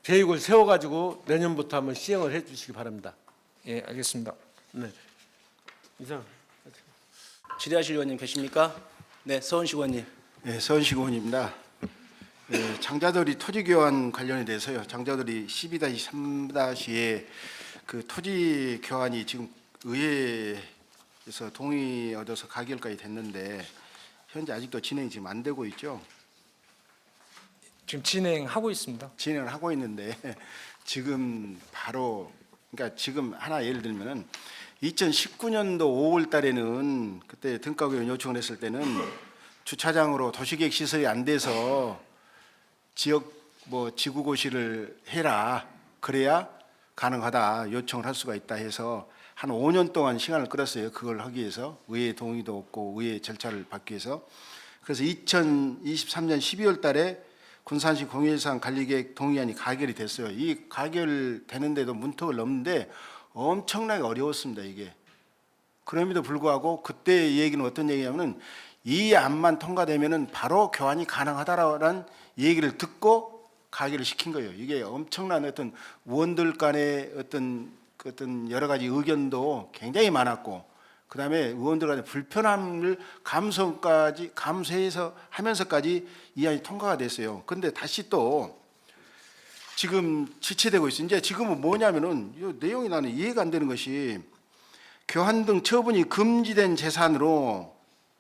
계획을 세워가지고 내년부터 한번 시행을 해주시기 바랍니다. 예, 알겠습니다. 네. 이상. 질의하실 의원님 계십니까? 네, 서은식 의원님. 네, 서은식 의원입니다. 네, 장자들이 토지 교환 관련에 대해서요. 장자들이 12-3-의 그 토지 교환이 지금 의회에서 동의 얻어서 가결까지 됐는데 현재 아직도 진행이 지금 안 되고 있죠. 지금 진행하고 있습니다. 진행을 하고 있는데 지금 바로 그러니까 지금 하나 예를 들면은 2019년도 5월 달에는 그때 등가구역 요청을 했을 때는 주차장으로 도시계획 시설이 안 돼서 지역 뭐 지구고시를 해라 그래야 가능하다 요청을 할 수가 있다 해서 한 5년 동안 시간을 끌었어요. 그걸 하기 위해서 의회 동의도 없고 의회 절차를 받기 위해서. 그래서 2023년 12월 달에 군산시 공유예산 관리계획 동의안이 가결이 됐어요. 이 가결되는데도 문턱을 넘는데 엄청나게 어려웠습니다. 이게. 그럼에도 불구하고 그때 얘기는 어떤 얘기냐면은 이 안만 통과되면은 바로 교환이 가능하다라는 얘기를 듣고 가결을 시킨 거예요. 이게 엄청난 어떤 의원들 간의 어떤 여러 가지 의견도 굉장히 많았고, 그 다음에 의원들 간의 불편함을 감수해서 하면서까지 이 안이 통과가 됐어요. 그런데 다시 또 지금 지체되고 있어요. 이제 지금은 뭐냐면은 이 내용이 나는 이해가 안 되는 것이 교환 등 처분이 금지된 재산으로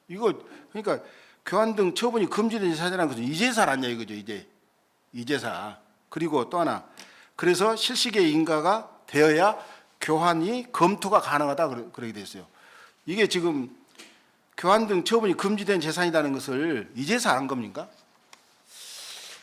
이거 그러니까 교환 등 처분이 금지된 재산이라는 것은 이재산 아니냐 이거죠. 이재사. 그리고 또 하나 그래서 실시계 인가가 되어야 교환이 검토가 가능하다 그러게 됐어요. 이게 지금 교환 등 처분이 금지된 재산이라는 것을 이제서 안 겁니까?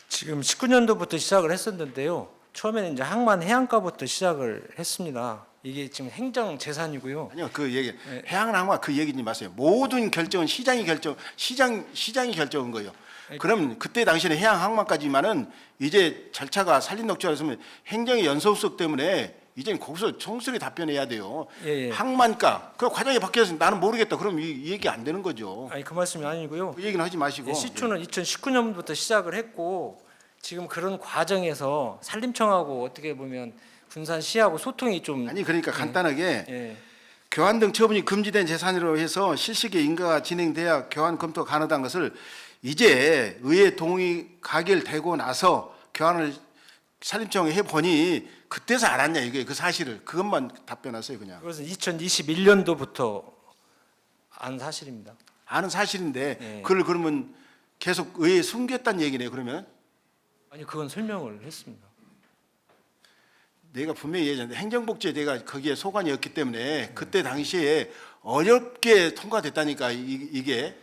지금 19년도부터 시작을 했었는데요. 처음에는 이제 항만 해안가부터 시작을 했습니다. 이게 지금 행정 재산이고요. 아니요, 그 얘기 해양항만 그 얘기지 마세요. 모든 결정은 시장이 결정한 거예요. 그럼 그때 당시에는 해양항만까지만은 이제 절차가 산림녹지화였으면 행정의 연속성 때문에 이제는 거기서 총수리 답변해야 돼요. 예, 예. 항만가 그 과정이 바뀌어서 나는 모르겠다. 그럼 이 얘기 안 되는 거죠. 아니 그 말씀이 아니고요. 그 얘기는 하지 마시고. 예, 시초는 2019년부터 시작을 했고 지금 그런 과정에서 산림청하고 어떻게 보면 군산시하고 소통이 좀 아니 그러니까 간단하게 예. 교환 등 처분이 금지된 재산으로 해서 실시계 인가가 진행돼야 교환 검토가 가능한 것을 이제 의회 동의 가결되고 나서 교환을 산림청에 해보니 그때서 알았냐 이게 그 사실을 그것만 답변하세요 그냥. 그것은 2021년도부터 안 사실입니다. 아는 사실인데 네. 그걸 그러면 계속 의회에 숨겼다는 얘기네요 그러면. 아니 그건 설명을 했습니다. 내가 분명히 얘기했는데 행정복지에 내가 거기에 소관이었기 때문에 그때 당시에 어렵게 통과됐다니까 이게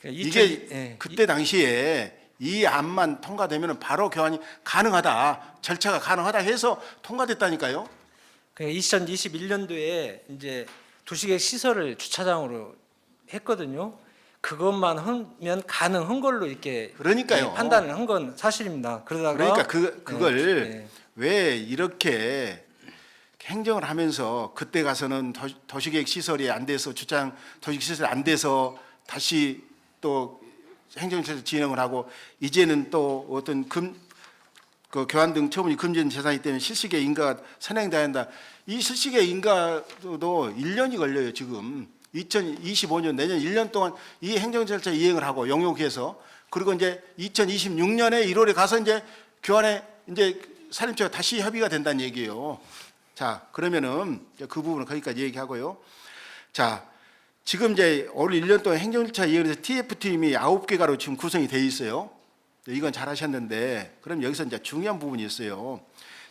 그러니까 이게 예, 그때 당시에 이 안만 통과되면 바로 교환이 가능하다, 절차가 가능하다 해서 통과됐다니까요. 그러니까 2021년도에 이제 도시계획 시설을 주차장으로 했거든요. 그것만 하면 가능한 걸로 이렇게 그러니까요. 판단을 한 건 사실입니다. 그러다가 그러니까 그걸 예. 왜 이렇게 행정을 하면서 그때 가서는 도시계획 시설이 안 돼서 주차장 도시계획 시설이 안 돼서 다시 또 행정처에서 진행을 하고 이제는 또 어떤 그 교환 등 처분이 금지된 재산이기 때문에 실시계 인가가 선행돼야 한다. 이 실시계 인가도 1년이 걸려요 지금. 2025년 내년 1년 동안 이 행정 절차 이행을 하고 용역해서 그리고 이제 2026년에 1월에 가서 이제 교환에 이제 산림처가 다시 협의가 된다는 얘기예요. 자, 그러면은 이제 그 부분은 거기까지 얘기하고요. 자, 지금 이제 올 1년 동안 행정 절차 이행해서 TF팀이 9개가로 지금 구성이 돼 있어요. 이건 잘 하셨는데 그럼 여기서 이제 중요한 부분이 있어요.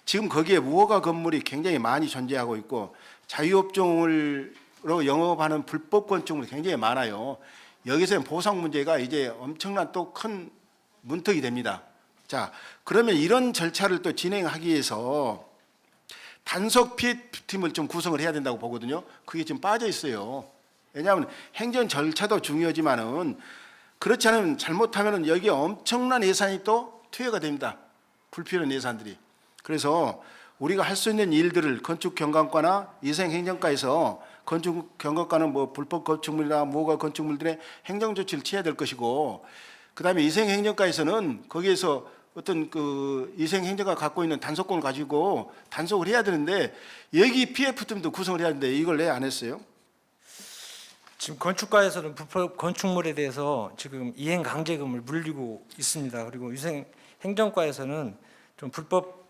지금 거기에 무허가 건물이 굉장히 많이 존재하고 있고 자유업종으로 영업하는 불법 건축물이 굉장히 많아요. 여기서는 보상 문제가 이제 엄청난 또 큰 문턱이 됩니다. 자, 그러면 이런 절차를 또 진행하기 위해서 단속 피해팀을 좀 구성을 해야 된다고 보거든요. 그게 지금 빠져 있어요. 왜냐하면 행정 절차도 중요하지만은 그렇지 않으면 잘못하면은 여기에 엄청난 예산이 또 투여가 됩니다. 불필요한 예산들이. 그래서 우리가 할 수 있는 일들을 건축경감과나 위생행정과에서 건축경감과는 뭐 불법 건축물이나 무허가 건축물들의 행정조치를 취해야 될 것이고, 그다음에 위생행정과에서는 거기에서 어떤 그 위생행정가 갖고 있는 단속권을 가지고 단속을 해야 되는데 여기 PF팀도 구성을 해야 되는데 이걸 왜 안 했어요? 지금 건축가에서는 불법 건축물에 대해서 지금 이행 강제금을 물리고 있습니다. 그리고 위생 행정과에서는 좀 불법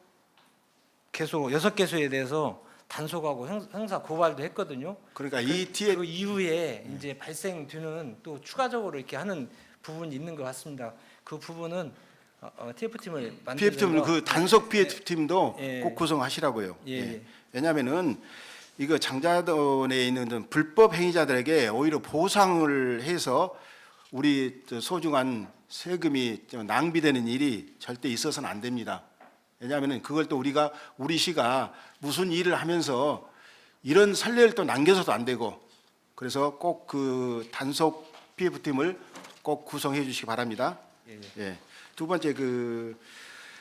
개소 6개소에 대해서 단속하고 형사 고발도 했거든요. 그러니까 이 뒤에 그 이후에 이제 발생되는 또 추가적으로 이렇게 하는 부분이 있는 것 같습니다. 그 부분은 TF팀을 만들면서 PF팀 그 단속 PF팀도 예. 꼭 구성하시라고요. 예. 예. 왜냐하면은 이거 장자돈에 있는 불법 행위자들에게 오히려 보상을 해서 우리 소중한 세금이 낭비되는 일이 절대 있어서는 안 됩니다. 왜냐하면은 그걸 또 우리 시가 무슨 일을 하면서 이런 선례를 또 남겨서도 안 되고, 그래서 꼭 그 단속 PF팀을 꼭 구성해 주시기 바랍니다. 예. 두 번째 그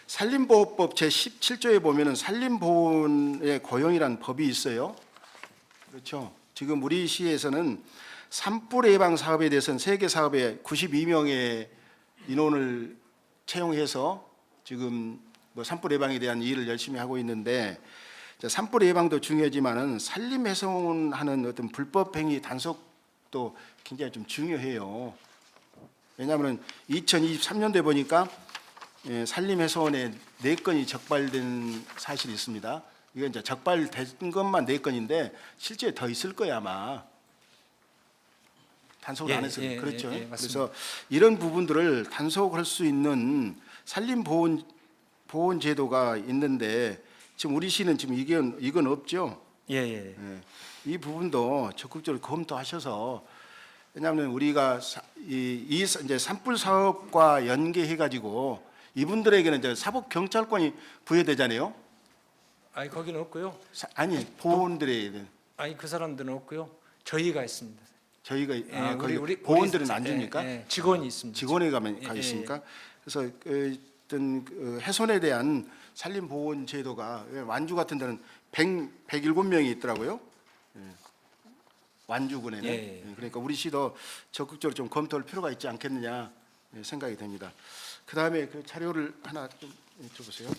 산림보호법 제17조에 보면은 산림보호의 고용이라는 법이 있어요. 그렇죠. 지금 우리 시에서는 산불 예방 사업에 대해서는 세계 사업에 92명의 인원을 채용해서 지금 뭐 산불 예방에 대한 일을 열심히 하고 있는데, 산불 예방도 중요하지만은 산림 훼손하는 어떤 불법 행위 단속도 굉장히 좀 중요해요. 왜냐하면 2023년도에 보니까 산림 훼손에 4건이 적발된 사실이 있습니다. 이건 이제 적발된 것만 4건인데 실제 더 있을 거야 아마. 단속을 안 해서 그렇죠. 그래서 이런 부분들을 단속할 수 있는 산림 보온 제도가 있는데 지금 우리 시는 지금 이건 없죠. 예. 이 부분도 적극적으로 검토하셔서, 왜냐하면 우리가 이제 산불 사업과 연계해 가지고 이분들에게는 이제 사법 경찰권이 부여되잖아요. 아니 거기는 없고요. 아니 보온들에 아니 그 사람들은 없고요. 저희가 있습니다. 저희가 거기 우리 보온들은 안 줍니까? 직원이 있습니다. 직원에 가 있습니까? 그래서 어떤 훼손에 대한 산림 보온 제도가 완주 같은 데는 107명이 있더라고요. 완주군에는. 그러니까 우리 시도 적극적으로 좀 검토할 필요가 있지 않겠느냐 생각이 됩니다. 그다음에 그 자료를 하나 좀 줘보세요.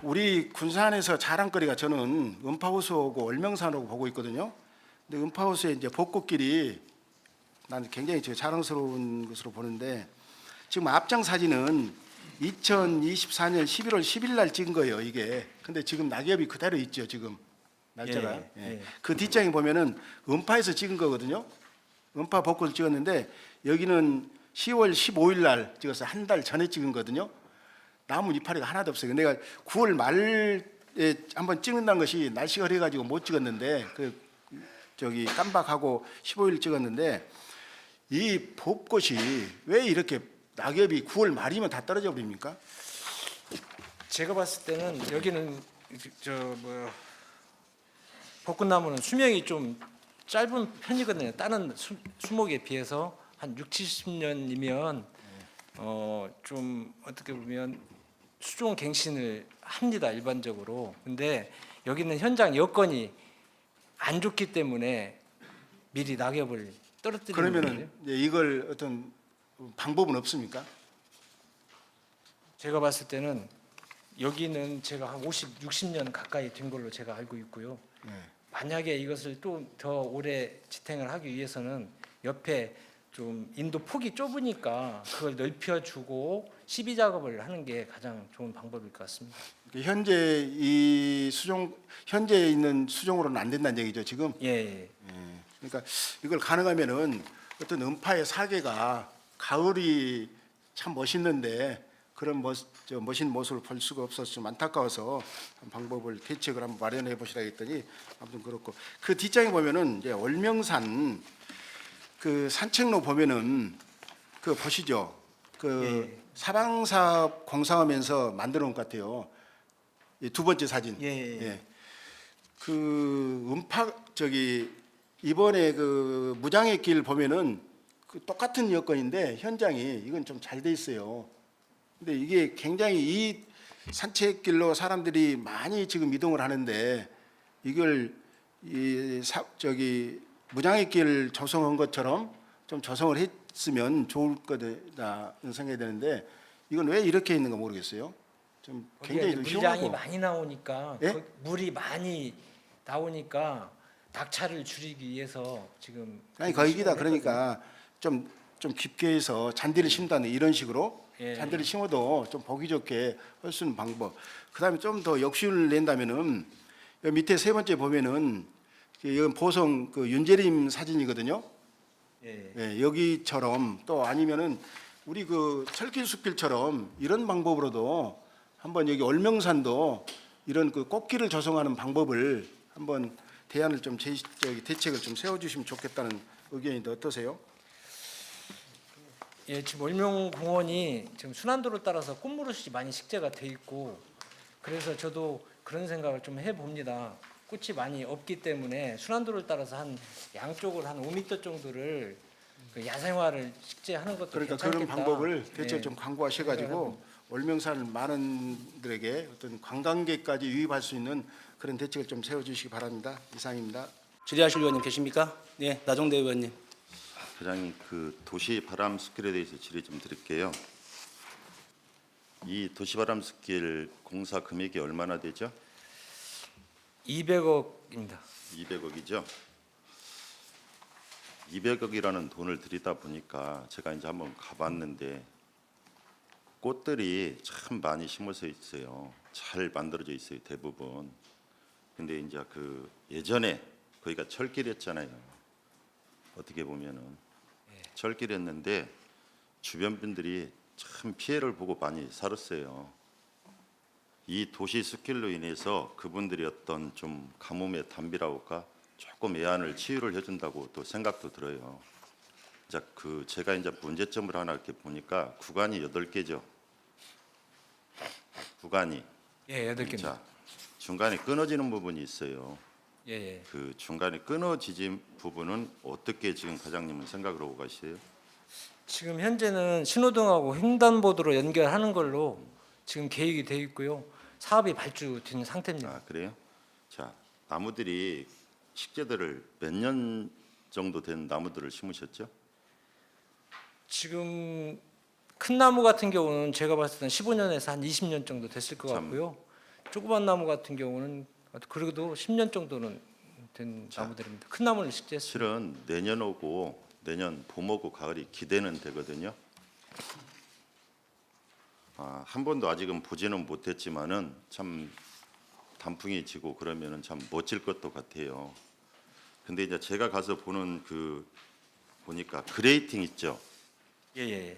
우리 군산에서 자랑거리가 저는 음파호수하고 월명산하고 보고 있거든요. 근데 음파호수의 이제 벚꽃길이 나는 굉장히 자랑스러운 것으로 보는데, 지금 앞장 사진은 2024년 11월 10일 날 찍은 거예요 이게. 근데 지금 낙엽이 그대로 있죠 지금 날짜가. 그 뒷장에 보면은 음파에서 찍은 거거든요. 음파 벚꽃을 찍었는데 여기는 10월 15일 날 찍었어요. 한 달 전에 찍은 거거든요. 나무 이파리가 하나도 없어요. 내가 9월 말에 한번 찍는다는 것이 날씨가 흐려가지고 못 찍었는데 저기 깜박하고 15일 찍었는데 이 벚꽃이 왜 이렇게 낙엽이 9월 말이면 다 떨어져 버립니까? 제가 봤을 때는 여기는 벚꽃나무는 수명이 좀 짧은 편이거든요. 다른 수목에 비해서 한 6, 70년이면 좀 어떻게 보면 수종 갱신을 합니다, 일반적으로. 근데 여기는 현장 여건이 안 좋기 때문에 미리 낙엽을 떨어뜨리는 그러면은 거예요. 이제 이걸 어떤 방법은 없습니까? 제가 봤을 때는 여기는 제가 한 50, 60년 가까이 된 걸로 제가 알고 있고요. 네. 만약에 이것을 또 더 오래 지탱을 하기 위해서는 옆에 좀 인도 폭이 좁으니까 그걸 넓혀주고 시비 작업을 하는 게 가장 좋은 방법일 것 같습니다. 현재 있는 수종으로는 안 된다는 얘기죠 지금. 예. 그러니까 이걸 가능하면은 어떤 음파의 사계가 가을이 참 멋있는데 그런 멋있는 모습을 볼 수가 없어서 좀 안타까워서 한 방법을 대책을 한번 마련해 보시라 했더니 아무튼 그렇고 그 뒷장에 보면은 이제 월명산 그 산책로 보면은 그 보시죠. 그 사방사업 공사하면서 만들어 놓은 것 같아요. 이 두 번째 사진. 예. 그 이번에 그 무장의 길 보면은 그 똑같은 여건인데 현장이 이건 좀 잘 돼 있어요. 근데 이게 굉장히 이 산책길로 사람들이 많이 지금 이동을 하는데 이걸 무장의 길 조성한 것처럼 좀 조성을 했으면 좋을 거다는 생각이 드는데 이건 왜 이렇게 있는가 모르겠어요. 좀 굉장히 좀 물량이 흉하고. 많이 나오니까 예? 물이 많이 나오니까 낙차를 줄이기 위해서 지금 아니 거기다 시공을 그러니까 좀 깊게 해서 잔디를 심다는 이런 식으로 예. 잔디를 심어도 좀 보기 좋게 할 수 있는 방법. 그다음에 좀 더 역시를 낸다면은 여기 밑에 세 번째 보면은 이건 보성 그 윤재림 사진이거든요. 예. 예, 여기처럼 또 아니면은 우리 그 철길숲길처럼 이런 방법으로도 한번 여기 얼명산도 이런 그 꽃길을 조성하는 방법을 한번 대안을 좀 대책을 좀 세워주시면 좋겠다는 의견인데 어떠세요? 예, 지금 월명공원이 지금 순환도를 따라서 꽃무릇이 많이 식재가 돼 있고 그래서 저도 그런 생각을 좀 해봅니다. 꽃이 많이 없기 때문에 순환도를 따라서 한 양쪽을 한 5m 정도를 그 야생화를 식재하는 것도 그러니까 괜찮겠다. 그런 방법을 대체 예. 좀 광고하셔가지고 월명산을 많은 들에게 어떤 관광객까지 유입할 수 있는 그런 대책을 좀 세워주시기 바랍니다. 이상입니다. 질의하실 의원님 계십니까? 네, 나종대 의원님. 회장님, 그 도시 바람 숲길에 대해서 질의 좀 드릴게요. 이 도시 바람 숲길 공사 금액이 얼마나 되죠? 200억입니다. 200억이죠. 200억이라는 돈을 들이다 보니까 제가 이제 한번 가봤는데 꽃들이 참 많이 심어져 있어요. 잘 만들어져 있어요, 대부분. 근데 이제 그 예전에 거기가 철길이었잖아요. 어떻게 보면은 철길이었는데 주변 분들이 참 피해를 보고 많이 살았어요. 이 도시 숲길로 인해서 그분들이 어떤 좀 가뭄의 단비라고 할까 조금 애안을 치유를 해준다고 또 생각도 들어요. 자, 그 제가 이제 문제점을 하나 이렇게 보니까 구간이 8개죠. 구간이. 예, 8개입니다. 자, 중간에 끊어지는 부분이 있어요. 예. 그 중간에 끊어지진 부분은 어떻게 지금 과장님은 생각을 하고 가세요? 지금 현재는 신호등하고 횡단보도로 연결하는 걸로 지금 계획이 되어 있고요. 사업이 발주된 상태입니다. 아, 그래요? 자, 나무들이 식재들을 몇 년 정도 된 나무들을 심으셨죠? 지금 큰 나무 같은 경우는 제가 봤을 때는 15년에서 한 20년 정도 됐을 것 참. 같고요. 조그만 나무 같은 경우는 그래도 10년 정도는 된 자. 나무들입니다. 큰 나무를 식재했습니다. 실은 내년 오고 내년 봄 오고 가을이 기대는 되거든요. 아, 한 번도 아직은 보지는 못했지만은 참 단풍이 지고 그러면은 참 멋질 것도 같아요. 근데 이제 제가 가서 보는 그 보니까 그레이팅 있죠. 예.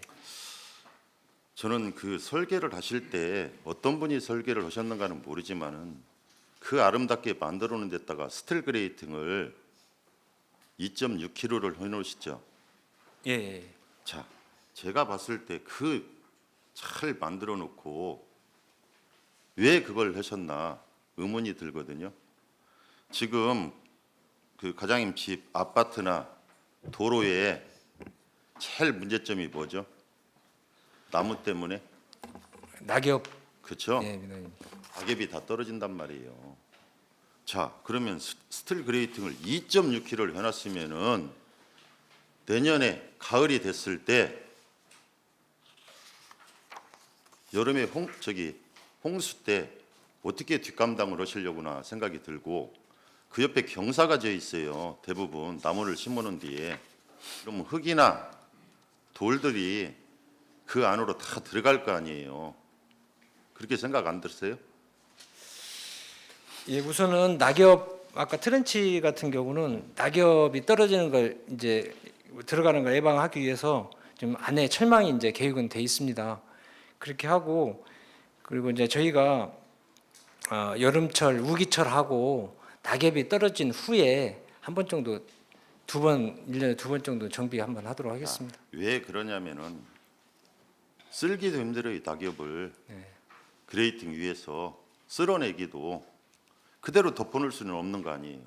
저는 그 설계를 하실 때 어떤 분이 설계를 하셨는가는 모르지만은 그 아름답게 만들어 놓은 데다가 스틸 그레이팅을 2.6kg를 해놓으시죠. 예, 예. 자, 제가 봤을 때 그 잘 만들어 놓고 왜 그걸 하셨나 의문이 들거든요. 지금 그 과장님 집 아파트나 도로에 제일 문제점이 뭐죠? 나무 때문에. 낙엽. 그렇죠? 예, 민원인. 가격이 다 떨어진단 말이에요. 자, 그러면 스틸 그레이팅을 2.6kg를 해놨으면은 내년에 가을이 됐을 때 여름에 홍수 때 어떻게 뒷감당을 하시려구나 생각이 들고 그 옆에 경사가 져 있어요. 대부분 나무를 심어놓은 뒤에 그러면 흙이나 돌들이 그 안으로 다 들어갈 거 아니에요. 그렇게 생각 안 들으세요? 예, 우선은 낙엽 아까 트렌치 같은 경우는 낙엽이 떨어지는 걸 이제 들어가는 걸 예방하기 위해서 좀 안에 철망이 이제 계획은 돼 있습니다. 그렇게 하고 그리고 이제 저희가 여름철 우기철하고 낙엽이 떨어진 후에 한 번 정도 1년에 두 번 정도 정비 한번 하도록 하겠습니다. 왜 그러냐면은 쓸기도 힘들어요. 낙엽을 네. 그레이팅 위에서 쓸어내기도 그대로 덮어놓을 수는 없는 거 아니에요.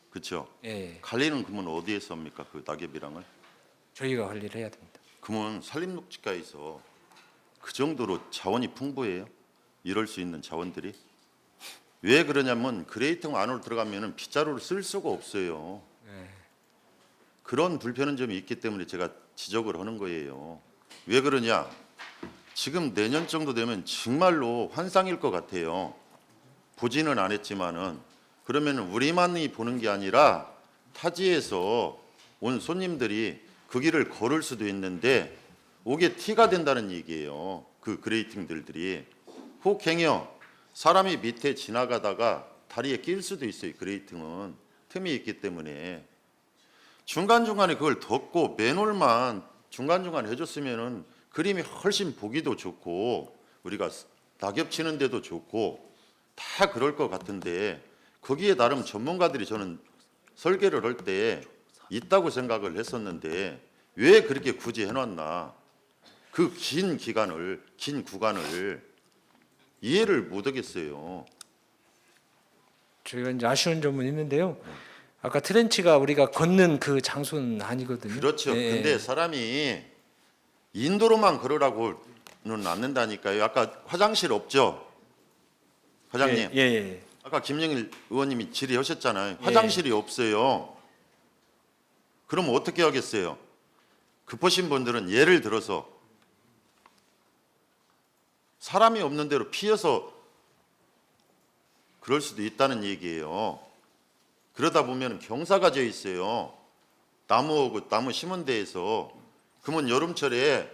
그렇죠? 예, 관리는 그러면 어디에서 합니까? 그 낙엽이랑을? 저희가 관리를 해야 됩니다. 그러면 산림녹지과에서 그 정도로 자원이 풍부해요. 이럴 수 있는 자원들이. 왜 그러냐면 그레이팅 안으로 들어가면은 빗자루를 쓸 수가 없어요. 그런 불편한 점이 있기 때문에 제가 지적을 하는 거예요. 왜 그러냐? 지금 내년 정도 되면 정말로 환상일 것 같아요. 보지는 안 했지만은 그러면 우리만이 보는 게 아니라 타지에서 온 손님들이 그 길을 걸을 수도 있는데 오게 티가 된다는 얘기예요. 그 그레이팅들이 혹행여 사람이 밑에 지나가다가 다리에 낄 수도 있어요. 그레이팅은 틈이 있기 때문에 중간중간에 그걸 덮고 맨홀만 중간중간 해줬으면은 그림이 훨씬 보기도 좋고 우리가 낙엽 치는 데도 좋고 다 그럴 것 같은데 거기에 나름 전문가들이 저는 설계를 할 때 있다고 생각을 했었는데 왜 그렇게 굳이 해놨나? 그 긴 기간을 긴 구간을 이해를 못 하겠어요. 저희가 이제 아쉬운 점은 있는데요. 아까 트렌치가 우리가 걷는 그 장소는 아니거든요. 그렇죠. 예, 근데 사람이 인도로만 걸으라고는 않는다니까요. 아까 화장실 없죠, 과장님. 예, 예. 아까 김영일 의원님이 질의하셨잖아요. 화장실이 없어요. 그럼 어떻게 하겠어요? 급하신 분들은 예를 들어서 사람이 없는 데로 피해서 그럴 수도 있다는 얘기예요. 그러다 보면 경사가 져 있어요. 나무 심은 데에서. 그러면 여름철에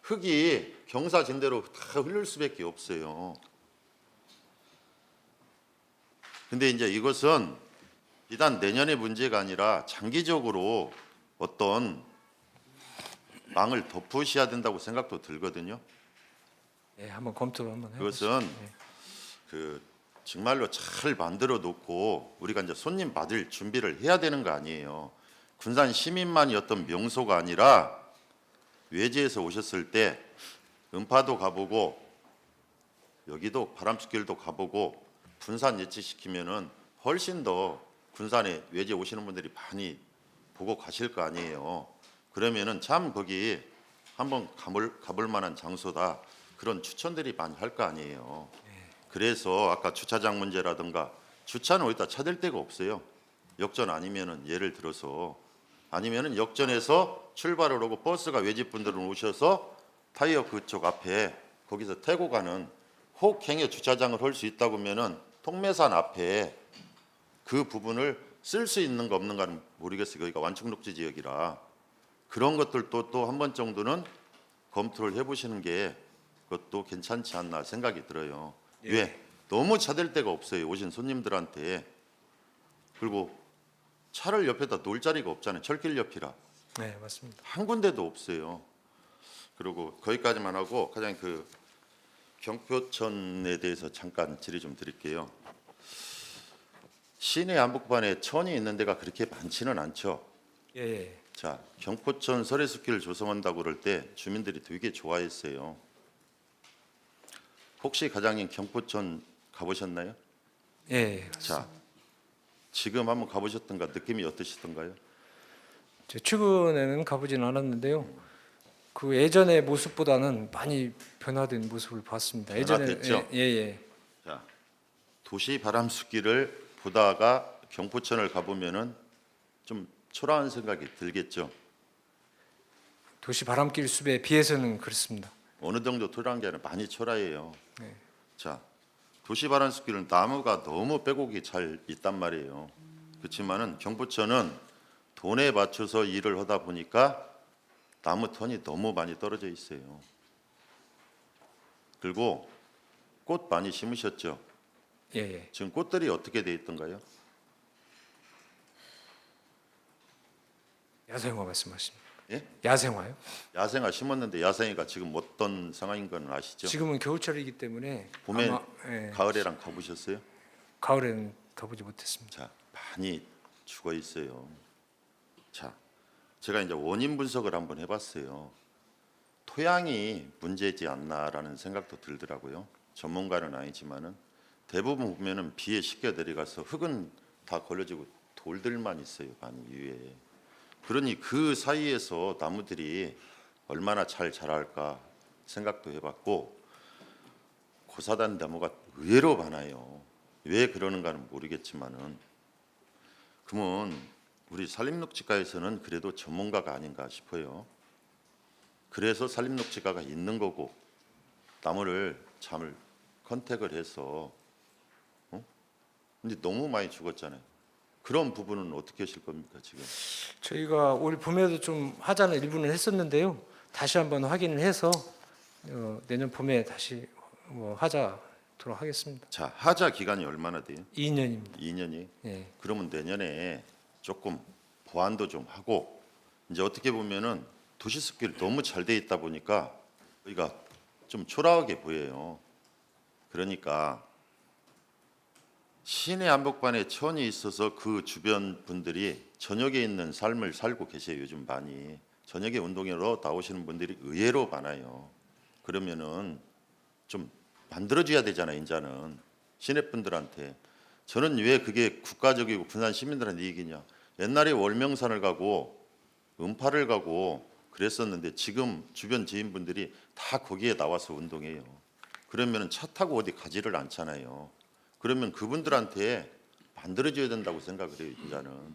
흙이 경사진 대로 다 흐를 수밖에 없어요. 근데 이제 이것은 비단 내년의 문제가 아니라 장기적으로 어떤 망을 덮으셔야 된다고 생각도 들거든요. 예, 한번 검토를 한번 해보시죠. 그것은 그 정말로 잘 만들어 놓고 우리가 이제 손님 받을 준비를 해야 되는 거 아니에요. 군산 시민만이 어떤 명소가 아니라 외지에서 오셨을 때 음파도 가보고 여기도 바람숲길도 가보고 군산 예치시키면은 훨씬 더 군산에 외지에 오시는 분들이 많이 보고 가실 거 아니에요. 그러면은 참 거기 한번 가볼 만한 장소다. 그런 추천들이 많이 할 거 아니에요. 그래서 아까 주차장 문제라든가 주차는 어디다 차댈 데가 없어요. 역전 아니면은 예를 들어서 아니면은 역전에서 출발을 하고 버스가 외집 분들은 오셔서 타이어 그쪽 앞에 거기서 태고 가는 혹행여 주차장을 할 수 있다고 하면은 통매산 앞에 그 부분을 쓸 수 있는 거 없는가는 모르겠어요. 여기가 완충녹지 지역이라 그런 것들도 또 한 번 정도는 검토를 해보시는 게 그것도 괜찮지 않나 생각이 들어요. 왜? 너무 차댈 데가 없어요. 오신 손님들한테. 그리고 차를 옆에다 놓을 자리가 없잖아요. 철길 옆이라. 네, 맞습니다. 한 군데도 없어요. 그리고 거기까지만 하고 과장님 그 경포천에 대해서 잠깐 질의 좀 드릴게요. 시내 한복판에 천이 있는 데가 그렇게 많지는 않죠. 예, 예. 자, 경포천 설해숲길을 조성한다고 그럴 때 주민들이 되게 좋아했어요. 혹시 과장님 경포천 가보셨나요? 예. 자, 지금 한번 가보셨던가 느낌이 어떠시던가요? 저 최근에는 가보진 않았는데요. 그 예전의 모습보다는 많이 변화된 모습을 봤습니다. 예전에 변화됐죠? 예, 예. 자, 도시 바람숲길을 보다가 경포천을 가보면은 좀 초라한 생각이 들겠죠. 도시 바람길 숲에 비해서는 그렇습니다. 어느 정도 초라한 게 아니라 많이 초라해요. 네. 자, 도시 바람숲길은 나무가 너무 빼곡이 잘 있단 말이에요. 그렇지만은 경포천은 돈에 맞춰서 일을 하다 보니까 나무 턴이 너무 많이 떨어져 있어요. 그리고 꽃 많이 심으셨죠? 예, 예. 지금 꽃들이 어떻게 돼 있던가요? 야생화 말씀하십니까? 예? 야생화요? 야생화 심었는데 야생화가 지금 어떤 상황인 건 아시죠? 지금은 겨울철이기 때문에 봄에 아마 예, 가을에랑 가보셨어요? 가을에는 가보지 못했습니다. 자, 많이 죽어 있어요. 자, 제가 이제 원인 분석을 한번 해봤어요. 토양이 문제지 않나라는 생각도 들더라고요. 전문가는 아니지만은 대부분 보면은 비에 쉽게 내려가서 흙은 다 걸려지고 돌들만 있어요, 많이 위에. 그러니 그 사이에서 나무들이 얼마나 잘 자랄까 생각도 해봤고 고사단 나무가 의외로 많아요. 왜 그러는가는 모르겠지만은 그러면 우리 산림녹지과에서는 그래도 전문가가 아닌가 싶어요. 그래서 산림녹지과가 있는 거고 나무를 잠을 컨택을 해서 근데 너무 많이 죽었잖아요. 그런 부분은 어떻게 하실 겁니까 지금? 저희가 올 봄에도 좀 하자는 일부는 했었는데요. 다시 한번 확인을 해서 내년 봄에 다시 하자도록 하겠습니다. 자, 하자 기간이 얼마나 돼요? 2년입니다. 2년이. 예. 그러면 내년에 조금 보완도 좀 하고 이제 어떻게 보면은 도시숲길 너무 잘 돼 있다 보니까 여기가 좀 초라하게 보여요. 그러니까 시내 한복판에 천이 있어서 그 주변 분들이 저녁에 있는 삶을 살고 계세요. 요즘 많이 저녁에 운동하러 나오시는 분들이 의외로 많아요. 그러면은 좀 만들어줘야 되잖아요. 이제는 시내 분들한테. 저는 왜 그게 국가적이고 부산 시민들한테 이익이냐. 옛날에 월명산을 가고 음파를 가고 그랬었는데 지금 주변 지인분들이 다 거기에 나와서 운동해요. 그러면 차 타고 어디 가지를 않잖아요. 그러면 그분들한테 만들어줘야 된다고 생각을 해요. 이제는.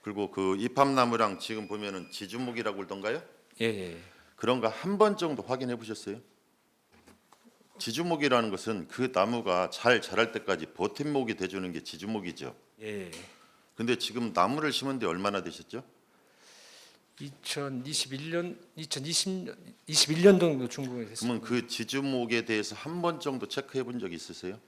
그리고 그 이팝나무랑 지금 보면은 지주목이라고 그러던가요? 예, 예. 그런 거 한 번 정도 확인해 보셨어요? 지주목이라는 것은 그 나무가 잘 자랄 때까지 버팀목이 돼주는 게 지주목이죠. 예. 근데 지금 나무를 심은 데 얼마나 되셨죠? 2021년 정도 준공했습니다. 그러면 그 지주목에 대해서 한 번 정도 체크해 본 적 있으세요?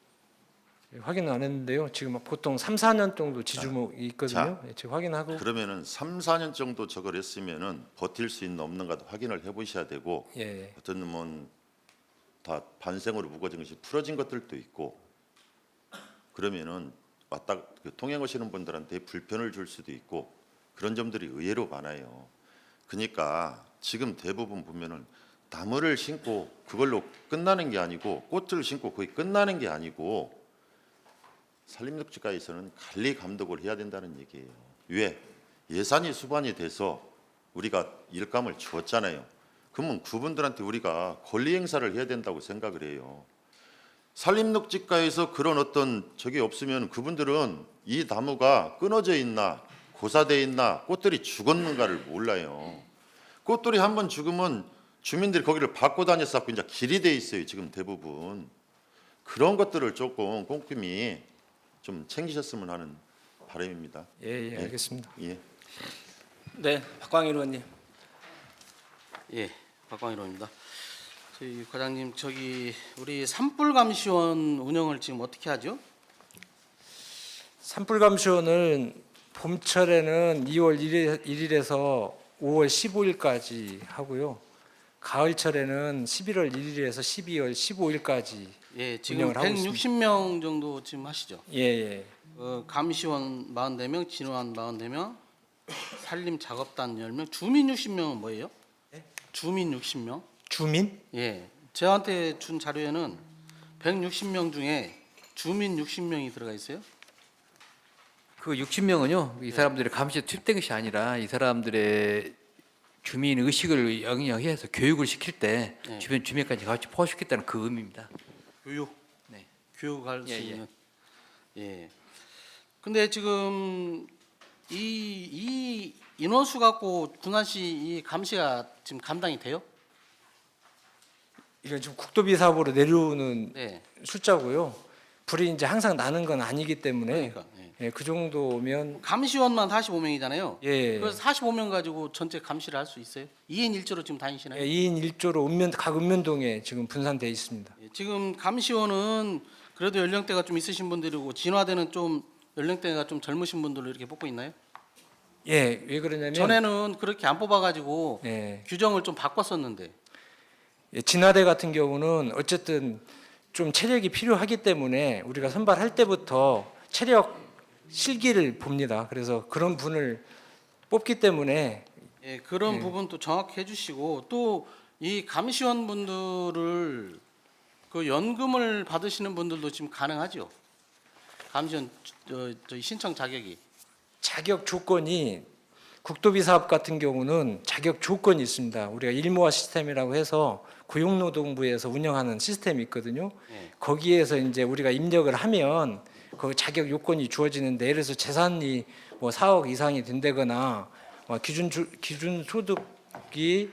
확인은 안 했는데요. 지금 보통 3, 4년 정도 지주목이 있거든요. 예, 제가 확인하고 그러면은 3, 4년 정도 저걸 했으면은 버틸 수 있는 없는가도 확인을 해 보셔야 되고 예. 어떤 놈은 다 반생으로 묶어진 것이 풀어진 것들도 있고 그러면은 왔다 통행하시는 분들한테 불편을 줄 수도 있고 그런 점들이 의외로 많아요. 그러니까 지금 대부분 보면은 나무를 심고 그걸로 끝나는 게 아니고 꽃을 심고 거의 끝나는 게 아니고 산림녹지과에서는 관리 감독을 해야 된다는 얘기예요. 왜? 예산이 수반이 돼서 우리가 일감을 주었잖아요. 그러면 그분들한테 우리가 권리 행사를 해야 된다고 생각을 해요. 산림녹지과에서 그런 어떤 적이 없으면 그분들은 이 나무가 끊어져 있나 고사돼 있나 꽃들이 죽었는가를 몰라요. 꽃들이 한번 죽으면 주민들이 거기를 밟고 다녔었고 이제 길이 돼 있어요. 지금 대부분 그런 것들을 조금 꼼꼼히 좀 챙기셨으면 하는 바람입니다. 예, 알겠습니다. 예. 네, 박광일 의원님. 예, 박광일 의원입니다. 저희 과장님 저기 우리 산불 감시원 운영을 지금 어떻게 하죠? 산불 감시원은 봄철에는 2월 1일에서 5월 15일까지 하고요. 가을철에는 11월 1일에서 12월 15일까지 예, 지금 운영을 하고 있습니다. 160명 정도 지금 하시죠. 예, 예. 감시원 44명, 진화원 44명, 산림 작업단 10명, 주민 60명은 뭐예요? 주민 60명? 주민? 예. 저한테 준 자료에는 160명 중에 주민 60명이 들어가 있어요. 그 60명은요. 이 사람들이 감시에 투입된 것이 아니라 이 사람들의 주민 의식을 영향해서 교육을 시킬 때 네. 주변 주민까지 같이 포함시켰다는 그 의미입니다. 교육. 네. 교육할 수 예, 예. 있는. 예. 근데 지금 이 인원수 갖고 군산시 이 감시가 지금 감당이 돼요? 이건 지금 국도비 사업으로 내려오는 네. 숫자고요. 불이 이제 항상 나는 건 아니기 때문에 그러니까. 예. 예, 그 정도면 감시원만 45명이잖아요. 예, 그래서 45명 가지고 전체 감시를 할 수 있어요? 2인 1조로 지금 다니시나요? 예, 2인 1조로 각 읍면동에 지금 분산돼 있습니다. 예, 지금 감시원은 그래도 연령대가 좀 있으신 분들이고 진화대는 좀 연령대가 좀 젊으신 분들로 이렇게 뽑고 있나요? 예, 왜 그러냐면 전에는 그렇게 안 뽑아가지고 예, 규정을 좀 바꿨었는데. 예, 진화대 같은 경우는 어쨌든 좀 체력이 필요하기 때문에 우리가 선발할 때부터 체력 실기를 봅니다. 그래서 그런 분을 뽑기 때문에 예, 그런 부분도 정확히 해주시고 또 이 감시원 분들을 그 연금을 받으시는 분들도 지금 가능하죠. 감시원 저 신청 자격이. 자격 조건이 국도비 사업 같은 경우는 자격 조건이 있습니다. 우리가 일모아 시스템이라고 해서 고용노동부에서 운영하는 시스템이 있거든요. 예. 거기에서 이제 우리가 입력을 하면 그 자격 요건이 주어지는데 예를 들어서 재산이 뭐 4억 이상이 된다거나 기준 소득이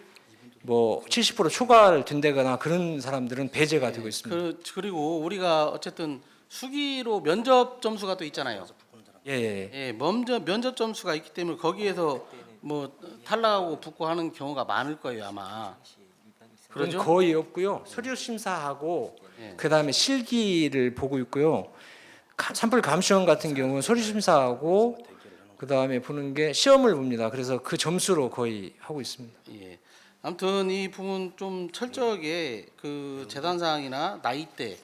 뭐 70% 초과를 된다거나 그런 사람들은 배제가 되고 있습니다. 그리고 우리가 어쨌든 수기로 면접 점수가 또 있잖아요. 예, 예. 예, 면접 점수가 있기 때문에 거기에서 뭐 탈락하고 붙고 하는 경우가 많을 거예요 아마. 그건 그러죠? 거의 없고요. 서류 심사하고 예. 그다음에 실기를 보고 있고요. 산불 감시원 같은 경우는 서류 심사하고 그다음에 보는 게 시험을 봅니다. 그래서 그 점수로 거의 하고 있습니다. 예. 아무튼 이 부분 좀 철저하게 그 재단 사항이나 나이대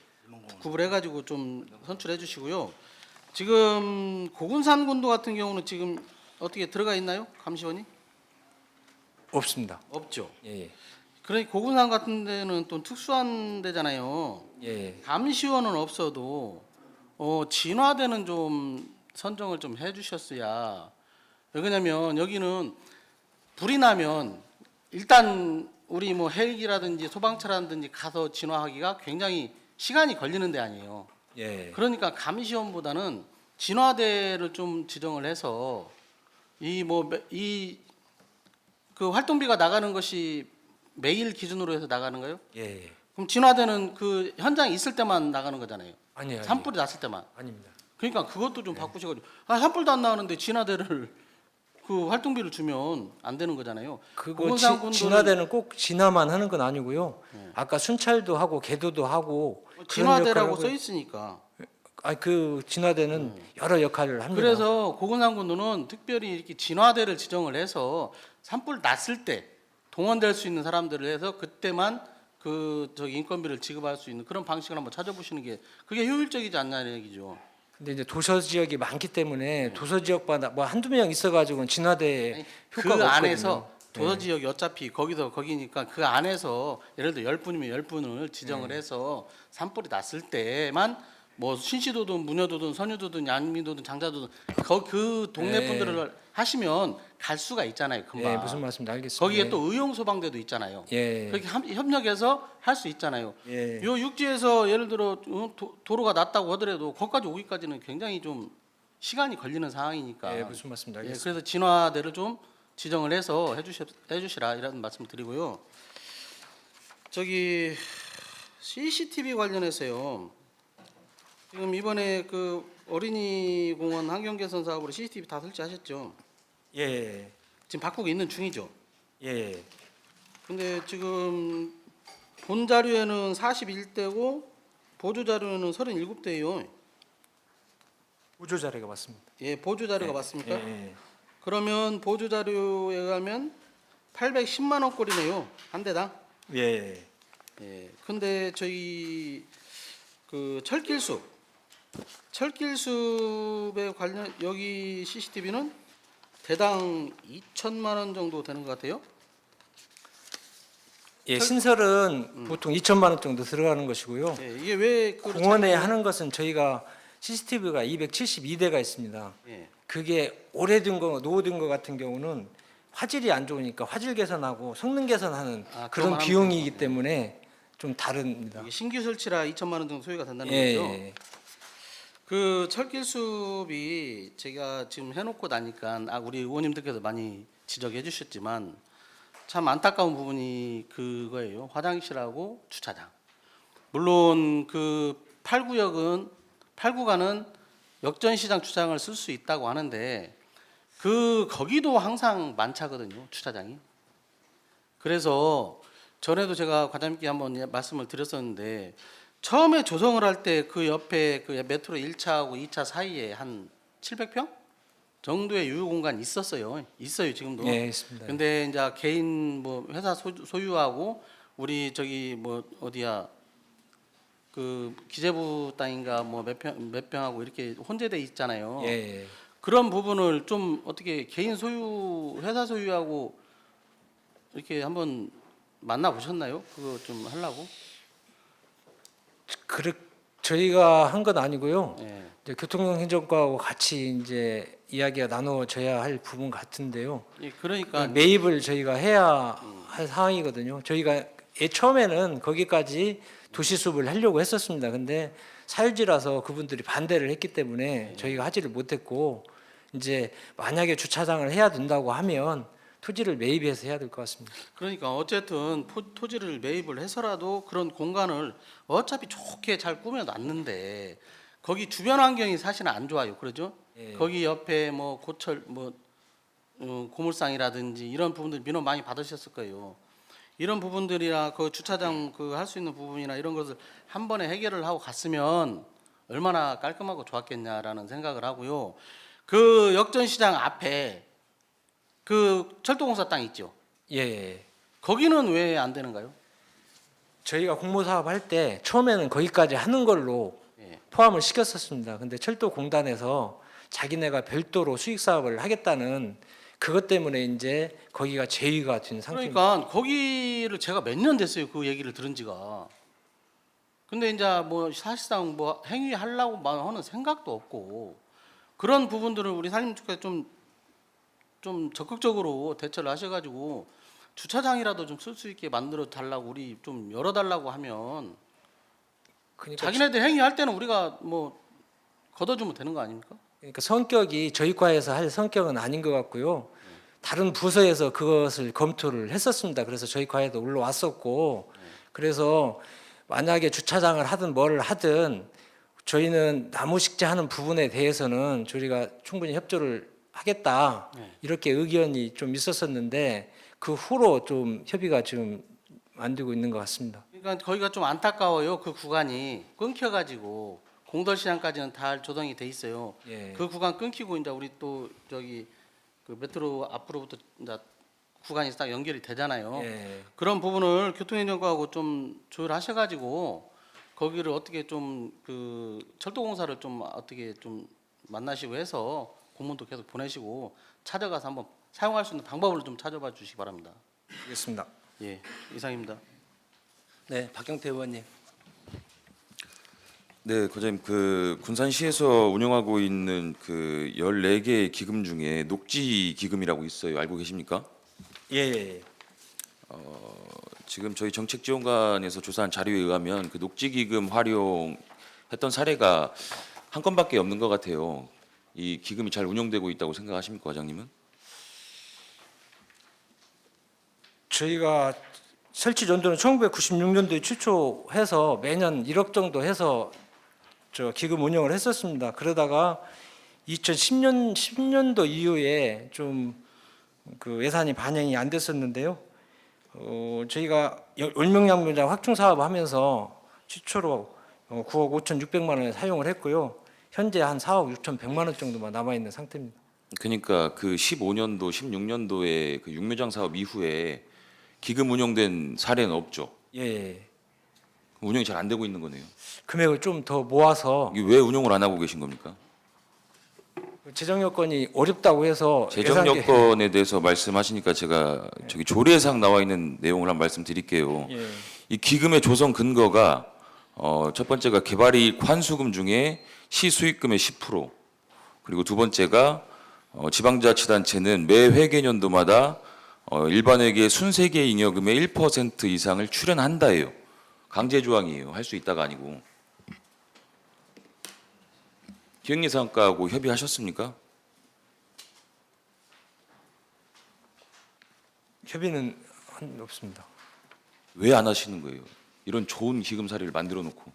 구분해 가지고 좀 선출해 주시고요. 지금 고군산 군도 같은 경우는 지금 어떻게 들어가 있나요? 감시원이? 없습니다. 없죠. 예, 예. 그러니 고군산 같은 데는 또 특수한 데잖아요. 예, 예. 감시원은 없어도 진화대는 좀 선정을 좀 해주셨어야. 왜냐면 여기는 불이 나면 일단 우리 뭐 헬기라든지 소방차라든지 가서 진화하기가 굉장히 시간이 걸리는 데 아니에요. 예. 그러니까 감시원보다는 진화대를 좀 지정을 해서 이 그 활동비가 나가는 것이 매일 기준으로 해서 나가는가요? 예, 예. 그럼 진화대는 그 현장에 있을 때만 나가는 거잖아요. 아니요. 산불이 났을 때만. 아닙니다. 그러니까 그것도 좀 바꾸셔가지고 산불도 안 나는데 진화대를 그 활동비를 주면 안 되는 거잖아요. 그거 고군산 군도는 진화대는 꼭 진화만 하는 건 아니고요. 아까 순찰도 하고 개도도 하고 그런 진화대라고 역할을 써 하고요. 있으니까. 그 진화대는 여러 역할을 합니다. 그래서 고군산 군도는 특별히 이렇게 진화대를 지정을 해서 산불 났을 때 동원될 수 있는 사람들을 해서 그때만 그 저기 인건비를 지급할 수 있는 그런 방식을 한번 찾아보시는 게 그게 효율적이지 않냐는 얘기죠. 근데 이제 도서 지역이 많기 때문에 도서 지역마다 뭐 한두 명 있어가지고는 진화대 아니, 효과가 그 없거든요. 안에서 도서 네. 지역이 어차피 거기니까 그 안에서 예를 들어 10분이면 10분을 지정을 네. 해서 산불이 났을 때만 뭐 신시도든 무녀도든 선유도든 양미도든 장자도든 그 동네 네. 분들을 하시면 갈 수가 있잖아요 금방. 예, 무슨 말씀인지 알겠습니다. 거기에 또 의용 소방대도 있잖아요. 예, 그렇게 협력해서 할 수 있잖아요. 예, 요 육지에서 예를 들어 도로가 났다고 하더라도 거기까지 오기까지는 굉장히 좀 시간이 걸리는 상황이니까. 예, 무슨 말씀인지 예, 알겠습니다. 그래서 진화대를 좀 지정을 해서 해주시라 이런 말씀 드리고요. 저기 CCTV 관련해서요. 지금 이번에 그 어린이 공원 환경 개선 사업으로 CCTV 다 설치하셨죠? 예, 지금 바꾸고 있는 중이죠. 예, 근데 지금 본 자료에는 41대고 보조 자료는 37대예요. 보조 자료가 맞습니다. 예, 보조 자료가 맞습니까? 예, 그러면 보조 자료에 의하면 810만 원꼴이네요. 한 대당. 예. 예. 근데 저희 그 철길숲에 관련 여기 CCTV는 대당 2천만 원 정도 되는 것 같아요. 예, 신설은 보통 2천만 원 정도 들어가는 것이고요. 예. 이게 왜 그렇지 공원에 않나요? 하는 것은 저희가 CCTV가 272대가 있습니다. 예. 그게 오래된 거, 노후된 거 같은 경우는 화질이 안 좋으니까 화질 개선하고 성능 개선하는 아, 그런 그것만 하면 비용이기 되는구나. 때문에 좀 다릅니다. 이게 신규 설치라 2천만 원 정도 소요가 된다는 예, 거죠. 예. 그 철길숲이 제가 지금 해놓고 나니까 우리 의원님들께서 많이 지적해 주셨지만 참 안타까운 부분이 그거예요. 화장실하고 주차장. 물론 그 8구간은 역전시장 주차장을 쓸 수 있다고 하는데 거기도 항상 만차거든요. 주차장이. 그래서 전에도 제가 과장님께 한번 말씀을 드렸었는데 처음에 조성을 할 때 그 옆에 그 메트로 1차하고 2차 사이에 한 700평 정도의 유휴 공간이 있었어요. 있어요 지금도. 예, 있습니다. 근데 이제 개인 뭐 회사 소유하고 우리 저기 뭐 어디야 그 기재부 땅인가 뭐 몇 평하고 이렇게 혼재돼 있잖아요. 예, 예. 그런 부분을 좀 어떻게 개인 소유 회사 소유하고 이렇게 한번 만나 보셨나요? 그거 좀 하려고? 저희가 한 건 아니고요. 예. 이제 교통행정과하고 같이 이제 이야기가 나눠져야 할 부분 같은데요. 예, 그러니까 매입을 저희가 해야 할 상황이거든요. 저희가 처음에는 거기까지 도시숲을 하려고 했었습니다. 근데 사유지라서 그분들이 반대를 했기 때문에 저희가 하지를 못했고 이제 만약에 주차장을 해야 된다고 하면 토지를 매입해서 해야 될 것 같습니다. 그러니까 어쨌든 토지를 매입을 해서라도 그런 공간을 어차피 좋게 잘 꾸며놨는데 거기 주변 환경이 사실은 안 좋아요. 그러죠? 예. 거기 옆에 뭐 고철 고물상이라든지 이런 부분들 민원 많이 받으셨을 거예요. 이런 부분들이나 그 주차장 그 할 수 있는 부분이나 이런 것을 한 번에 해결을 하고 갔으면 얼마나 깔끔하고 좋았겠냐라는 생각을 하고요. 그 역전시장 앞에 그 철도공사 땅 있죠. 예, 예. 거기는 왜 안 되는가요? 저희가 공모 사업 할 때 처음에는 거기까지 하는 걸로 예. 포함을 시켰었습니다. 근데 철도공단에서 자기네가 별도로 수익 사업을 하겠다는 그것 때문에 이제 거기가 제의가 된 상태입니다. 그러니까 거기를 제가 몇 년 됐어요. 그 얘기를 들은 지가. 근데 이제 뭐 사실상 뭐 행위하려고 하는 생각도 없고 그런 부분들을 우리 사장님께서 좀 적극적으로 대처를 하셔가지고 주차장이라도 좀 쓸 수 있게 만들어 달라고 우리 좀 열어 달라고 하면 그러니까 자기네들 행위할 때는 우리가 뭐 걷어주면 되는 거 아닙니까? 그러니까 성격이 저희 과에서 할 성격은 아닌 것 같고요. 다른 부서에서 그것을 검토를 했었습니다. 그래서 저희 과에도 올라왔었고, 그래서 만약에 주차장을 하든 뭘 하든 저희는 나무 식재하는 부분에 대해서는 저희가 충분히 협조를 하겠다 이렇게 의견이 좀 있었었는데 그 후로 좀 협의가 지금 안 되고 있는 것 같습니다. 그러니까 거기가 좀 안타까워요. 그 구간이 끊겨가지고 공덜시장까지는 다 조성이 돼 있어요. 예. 그 구간 끊기고 이제 우리 또 저기 그 메트로 앞으로부터 이제 구간이 딱 연결이 되잖아요. 예. 그런 부분을 교통행정과하고 좀 조율하셔가지고 거기를 어떻게 좀 그 철도공사를 좀 어떻게 좀 만나시고 해서 공문도 계속 보내시고 찾아가서 한번 사용할 수 있는 방법을 좀 찾아봐 주시기 바랍니다. 알겠습니다. 예, 이상입니다. 네, 박경태 의원님. 네, 과장님 그 군산시에서 운영하고 있는 그 14개의 기금 중에 녹지 기금이라고 있어요. 알고 계십니까? 예, 예. 지금 저희 정책지원관에서 조사한 자료에 의하면 그 녹지 기금 활용했던 사례가 한 건밖에 없는 것 같아요. 이 기금이 잘 운영되고 있다고 생각하십니까, 과장님은? 저희가 설치 연도는 1996년도에 최초해서 매년 1억 정도 해서 저 기금 운영을 했었습니다. 그러다가 10년도 이후에 좀 그 예산이 반영이 안 됐었는데요. 저희가 울명양면장 확충 사업 하면서 최초로 9억 5,600만 원을 사용을 했고요. 현재 한 4억 6,100만 원 정도만 남아 있는 상태입니다. 그러니까 그 15년도, 16년도에 그 육묘장 사업 이후에 기금 운영된 사례는 없죠. 예. 운영이 잘 안 되고 있는 거네요. 금액을 좀 더 모아서 이게 왜 운영을 안 하고 계신 겁니까? 재정 여건이 어렵다고 해서 재정 예산계- 여건에 대해서 말씀하시니까 제가 저기 조례상 나와 있는 내용을 한 말씀 드릴게요. 예. 이 기금의 조성 근거가 첫 번째가 개발이익 환수금 중에 시수익금의 10%, 그리고 두 번째가 지방자치단체는 매 회계년도마다 일반회계 순세계 잉여금의 1% 이상을 출연한다예요. 강제 조항이에요. 할 수 있다가 아니고. 기획예산과하고 협의하셨습니까? 협의는 없습니다. 왜 안 하시는 거예요? 이런 좋은 기금 사례를 만들어 놓고.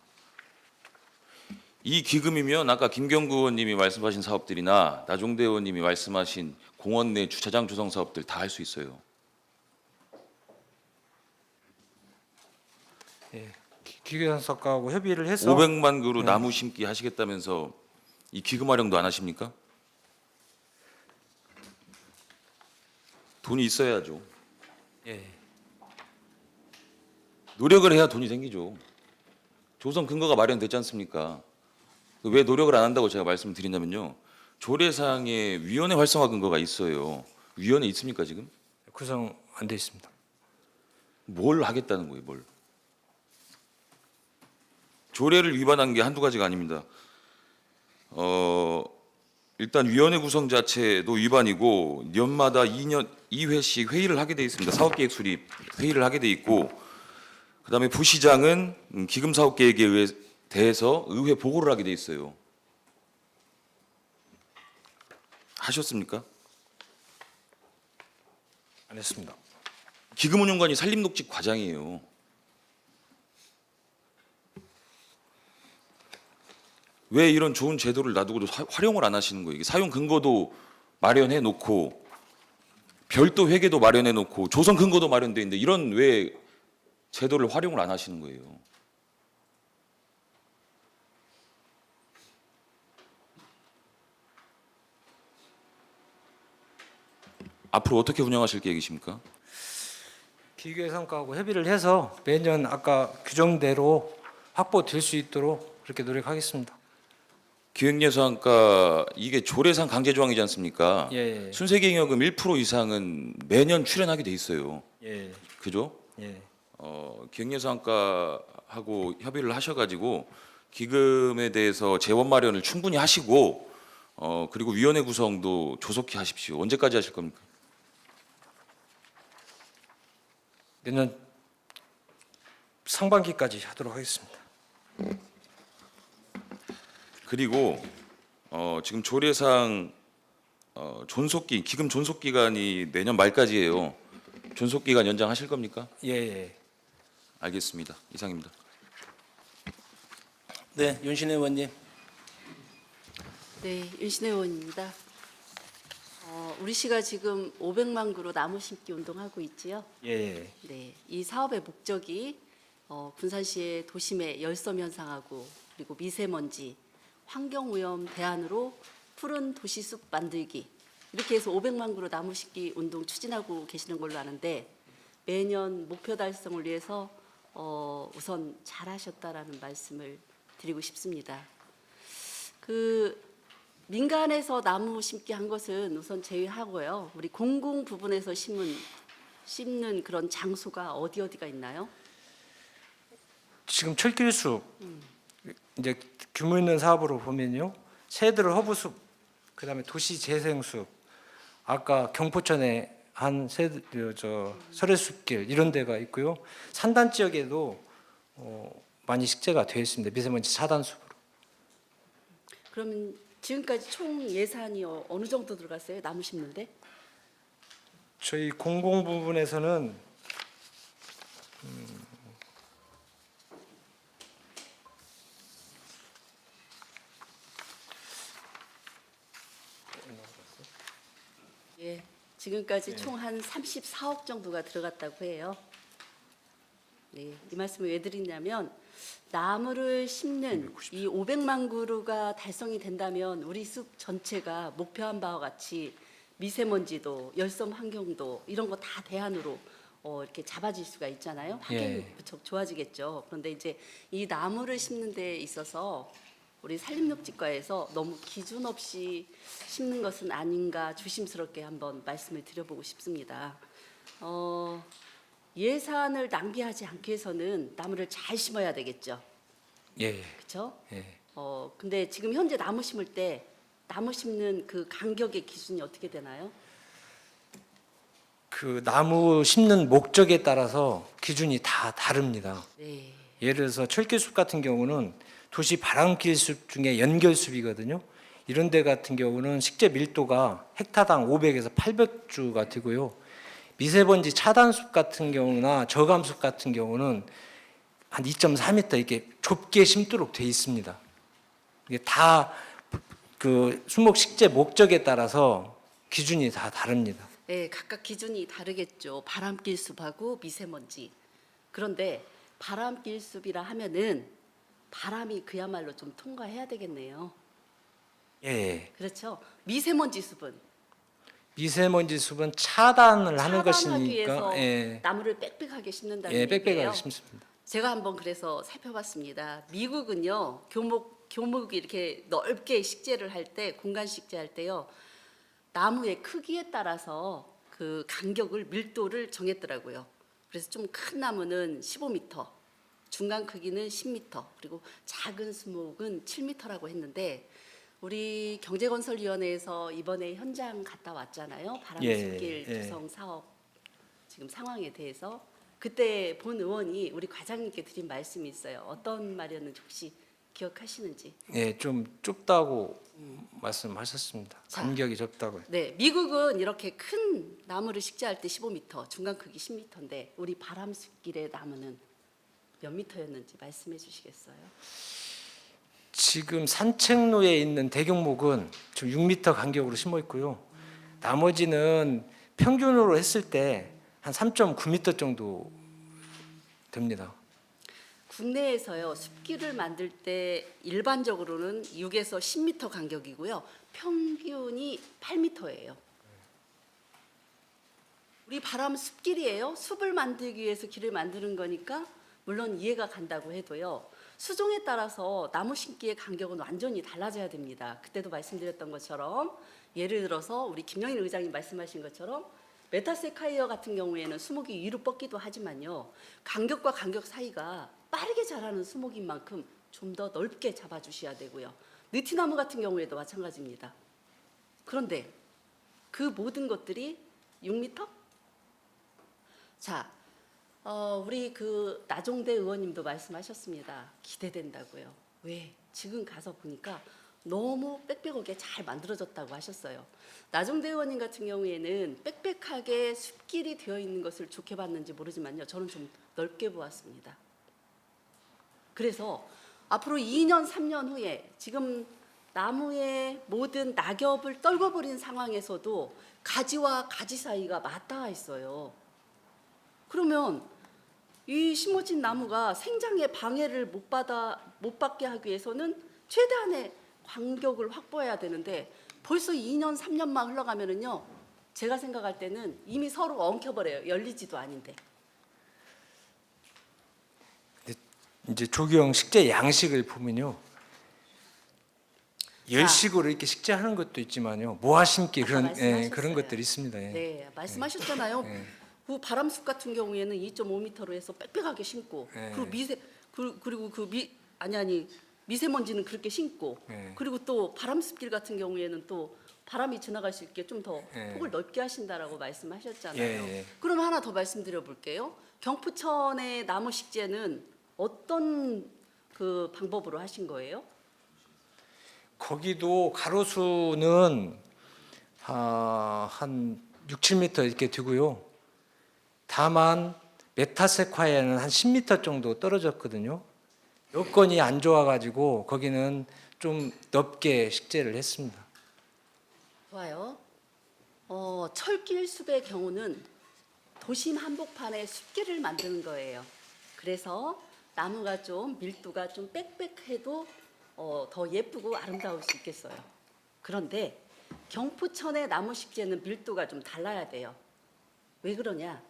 이 기금이면 아까 김경구 의원님이 말씀하신 사업들이나 나종대 의원님이 말씀하신 공원 내 주차장 조성 사업들 다 할 수 있어요. 예. 기계산석과하고 협의를 해서 500만 그루 나무 심기 하시겠다면서 이 기금 활용도 안 하십니까? 돈이 있어야죠. 예. 노력을 해야 돈이 생기죠. 조성 근거가 마련됐지 않습니까? 왜 노력을 안 한다고 제가 말씀드리냐면요. 조례상에 위원회 활성화 근거가 있어요. 위원회 있습니까 지금? 구성 안 돼 있습니다. 뭘 하겠다는 거예요, 뭘? 조례를 위반한 게 한두 가지가 아닙니다. 일단 위원회 구성 자체도 위반이고 년마다 2회씩 회의를 하게 돼 있습니다. 사업계획 수립 회의를 하게 돼 있고, 그다음에 부시장은 기금 사업 계획에 대해서 의회 보고를 하게 돼 있어요. 하셨습니까? 안 했습니다. 기금운용관이 산림녹지 과장이에요. 왜 이런 좋은 제도를 놔두고도 활용을 안 하시는 거예요? 이게 사용 근거도 마련해 놓고 별도 회계도 마련해 놓고 조성 근거도 마련돼 있는데 이런 왜 제도를 활용을 안 하시는 거예요? 앞으로 어떻게 운영하실 계획이십니까? 기계산과하고 협의를 해서 매년 아까 규정대로 확보될 수 있도록 그렇게 노력하겠습니다. 기획예산과 이게 조례상 강제 조항이지 않습니까? 예. 순세계잉여금 1% 이상은 매년 출연하게 돼 있어요. 예. 그죠? 예. 기획예산과하고 협의를 하셔가지고 기금에 대해서 재원 마련을 충분히 하시고 그리고 위원회 구성도 조속히 하십시오. 언제까지 하실 겁니까? 내년 상반기까지 하도록 하겠습니다. 그리고 지금 조례상 기금 존속 기간이 내년 말까지예요. 존속 기간 연장하실 겁니까? 예. 알겠습니다. 이상입니다. 네, 윤신혜 의원님. 네, 윤신혜 의원입니다. 우리 시가 지금 500만 그루 나무 심기 운동하고 있지요. 예. 네, 이 사업의 목적이 군산시의 도심의 열섬 현상하고 그리고 미세먼지, 환경오염 대안으로 푸른 도시숲 만들기, 이렇게 해서 500만 그루 나무 심기 운동 추진하고 계시는 걸로 아는데 매년 목표 달성을 위해서 우선 잘하셨다라는 말씀을 드리고 싶습니다. 민간에서 나무 심기 한 것은 우선 제외하고요. 우리 공공 부분에서 심는 그런 장소가 어디가 있나요? 지금 철길숲 이제 규모 있는 사업으로 보면요. 새들 허브숲, 그다음에 도시재생숲, 아까 경포천에 한 설해숲길 이런 데가 있고요. 산단 지역에도 많이 식재가 되어 있습니다. 미세먼지 차단숲으로. 그러면 지금까지 총 예산이 어느 정도 들어갔어요? 나무 심는데? 저희 공공 부분에서는 예, 지금까지 총 한 34억 정도가 들어갔다고 해요. 네, 이 말씀을 왜 드리냐면 나무를 심는 이 500만 그루가 달성이 된다면 우리 숲 전체가 목표한 바와 같이 미세먼지도 열섬 환경도 이런 거 다 대안으로 이렇게 잡아질 수가 있잖아요. 환경이 예. 무척 좋아지겠죠. 그런데 이제 이 나무를 심는 데 있어서 우리 산림욕지과에서 너무 기준 없이 심는 것은 아닌가 조심스럽게 한번 말씀을 드려보고 싶습니다. 예산을 낭비하지 않기 위해서는 나무를 잘 심어야 되겠죠. 예. 그렇죠? 예. 근데 지금 현재 나무 심을 때 나무 심는 그 간격의 기준이 어떻게 되나요? 그 나무 심는 목적에 따라서 기준이 다 다릅니다. 네. 예를 들어서 철길숲 같은 경우는 도시 바람길숲 중에 연결숲이거든요. 이런 데 같은 경우는 식재 밀도가 헥타당 500에서 800주가 되고요. 미세먼지 차단숲 같은 경우나 저감숲 같은 경우는 한 2.4m 이렇게 좁게 심도록 돼 있습니다. 이게 다 그 수목 식재 목적에 따라서 기준이 다 다릅니다. 네, 각각 기준이 다르겠죠. 바람길 숲하고 미세먼지. 그런데 바람길 숲이라 하면은 바람이 그야말로 좀 통과해야 되겠네요. 예. 그렇죠. 미세먼지 숲은 미세먼지 숲은 차단을 하는 차단하기 것이니까 위해서 예. 나무를 빽빽하게 심는다는 예, 얘기예요. 빽빽하게 심습니다. 제가 한번 그래서 살펴봤습니다. 미국은요 교목이 이렇게 넓게 식재를 할 때 공간 식재할 때요 나무의 크기에 따라서 그 간격을 밀도를 정했더라고요. 그래서 좀 큰 나무는 15m, 중간 크기는 10m, 그리고 작은 수목은 7m라고 했는데 우리 경제건설위원회에서 이번에 현장 갔다 왔잖아요. 바람숲길 예, 예. 조성 사업 지금 상황에 대해서 그때 본 의원이 우리 과장님께 드린 말씀이 있어요. 어떤 말이었는지 혹시 기억하시는지? 예, 좀 좁다고 말씀하셨습니다. 간격이 좁다고요. 네, 미국은 이렇게 큰 나무를 식재할 때 15m, 중간 크기 10m인데 우리 바람숲길의 나무는 몇 미터였는지 말씀해 주시겠어요? 지금 산책로에 있는 대경목은 지금 6m 간격으로 심어 있고요. 나머지는 평균으로 했을 때 한 3.9m 정도 됩니다. 국내에서요 숲길을 만들 때 일반적으로는 6에서 10m 간격이고요. 평균이 8m예요. 우리 바람 숲길이에요. 숲을 만들기 위해서 길을 만드는 거니까 물론 이해가 간다고 해도요. 수종에 따라서 나무 심기의 간격은 완전히 달라져야 됩니다. 그때도 말씀드렸던 것처럼 예를 들어서 우리 김영인 의장님 말씀하신 것처럼 메타세카이어 같은 경우에는 수목이 위로 뻗기도 하지만요. 간격과 간격 사이가 빠르게 자라는 수목인 만큼 좀 더 넓게 잡아주셔야 되고요. 느티나무 같은 경우에도 마찬가지입니다. 그런데 그 모든 것들이 6m? 자, 우리 그 나종대 의원님도 말씀하셨습니다. 기대된다고요. 왜? 지금 가서 보니까 너무 빽빽하게 잘 만들어졌다고 하셨어요. 나종대 의원님 같은 경우에는 빽빽하게 숲길이 되어 있는 것을 좋게 봤는지 모르지만요. 저는 좀 넓게 보았습니다. 그래서 앞으로 2년, 3년 후에 지금 나무의 모든 낙엽을 떨궈버린 상황에서도 가지와 가지 사이가 맞닿아 있어요. 그러면 이 심어진 나무가 생장의 방해를 못 받게 하기 위해서는 최대한의 간격을 확보해야 되는데 벌써 2년, 3년만 흘러가면은요. 제가 생각할 때는 이미 서로 엉켜버려요. 열리지도 아닌데. 이제 조경 식재 양식을 보면요. 열식으로 이렇게 식재하는 것도 있지만요. 모아 심기 그런 말씀하셨어요. 그런 것들이 있습니다. 예. 네, 말씀하셨잖아요. 예. 그 바람숲 같은 경우에는 2.5m로 해서 빽빽하게 심고 예. 그리고 미세먼지는 그렇게 심고 예. 그리고 또 바람숲길 같은 경우에는 또 바람이 지나갈 수 있게 좀 더 예. 폭을 넓게 하신다라고 말씀하셨잖아요. 예, 예. 그럼 하나 더 말씀드려 볼게요. 경포천의 나무 식재는 어떤 그 방법으로 하신 거예요? 거기도 가로수는 한 6, 7m 이렇게 되고요. 다만 메타세콰이아는 한 10m 정도 떨어졌거든요. 여건이 안 좋아가지고 거기는 좀 넓게 식재를 했습니다. 좋아요. 철길 숲의 경우는 도심 한복판에 숲길을 만드는 거예요. 그래서 나무가 좀 밀도가 좀 빽빽해도 더 예쁘고 아름다울 수 있겠어요. 그런데 경포천의 나무 식재는 밀도가 좀 달라야 돼요. 왜 그러냐?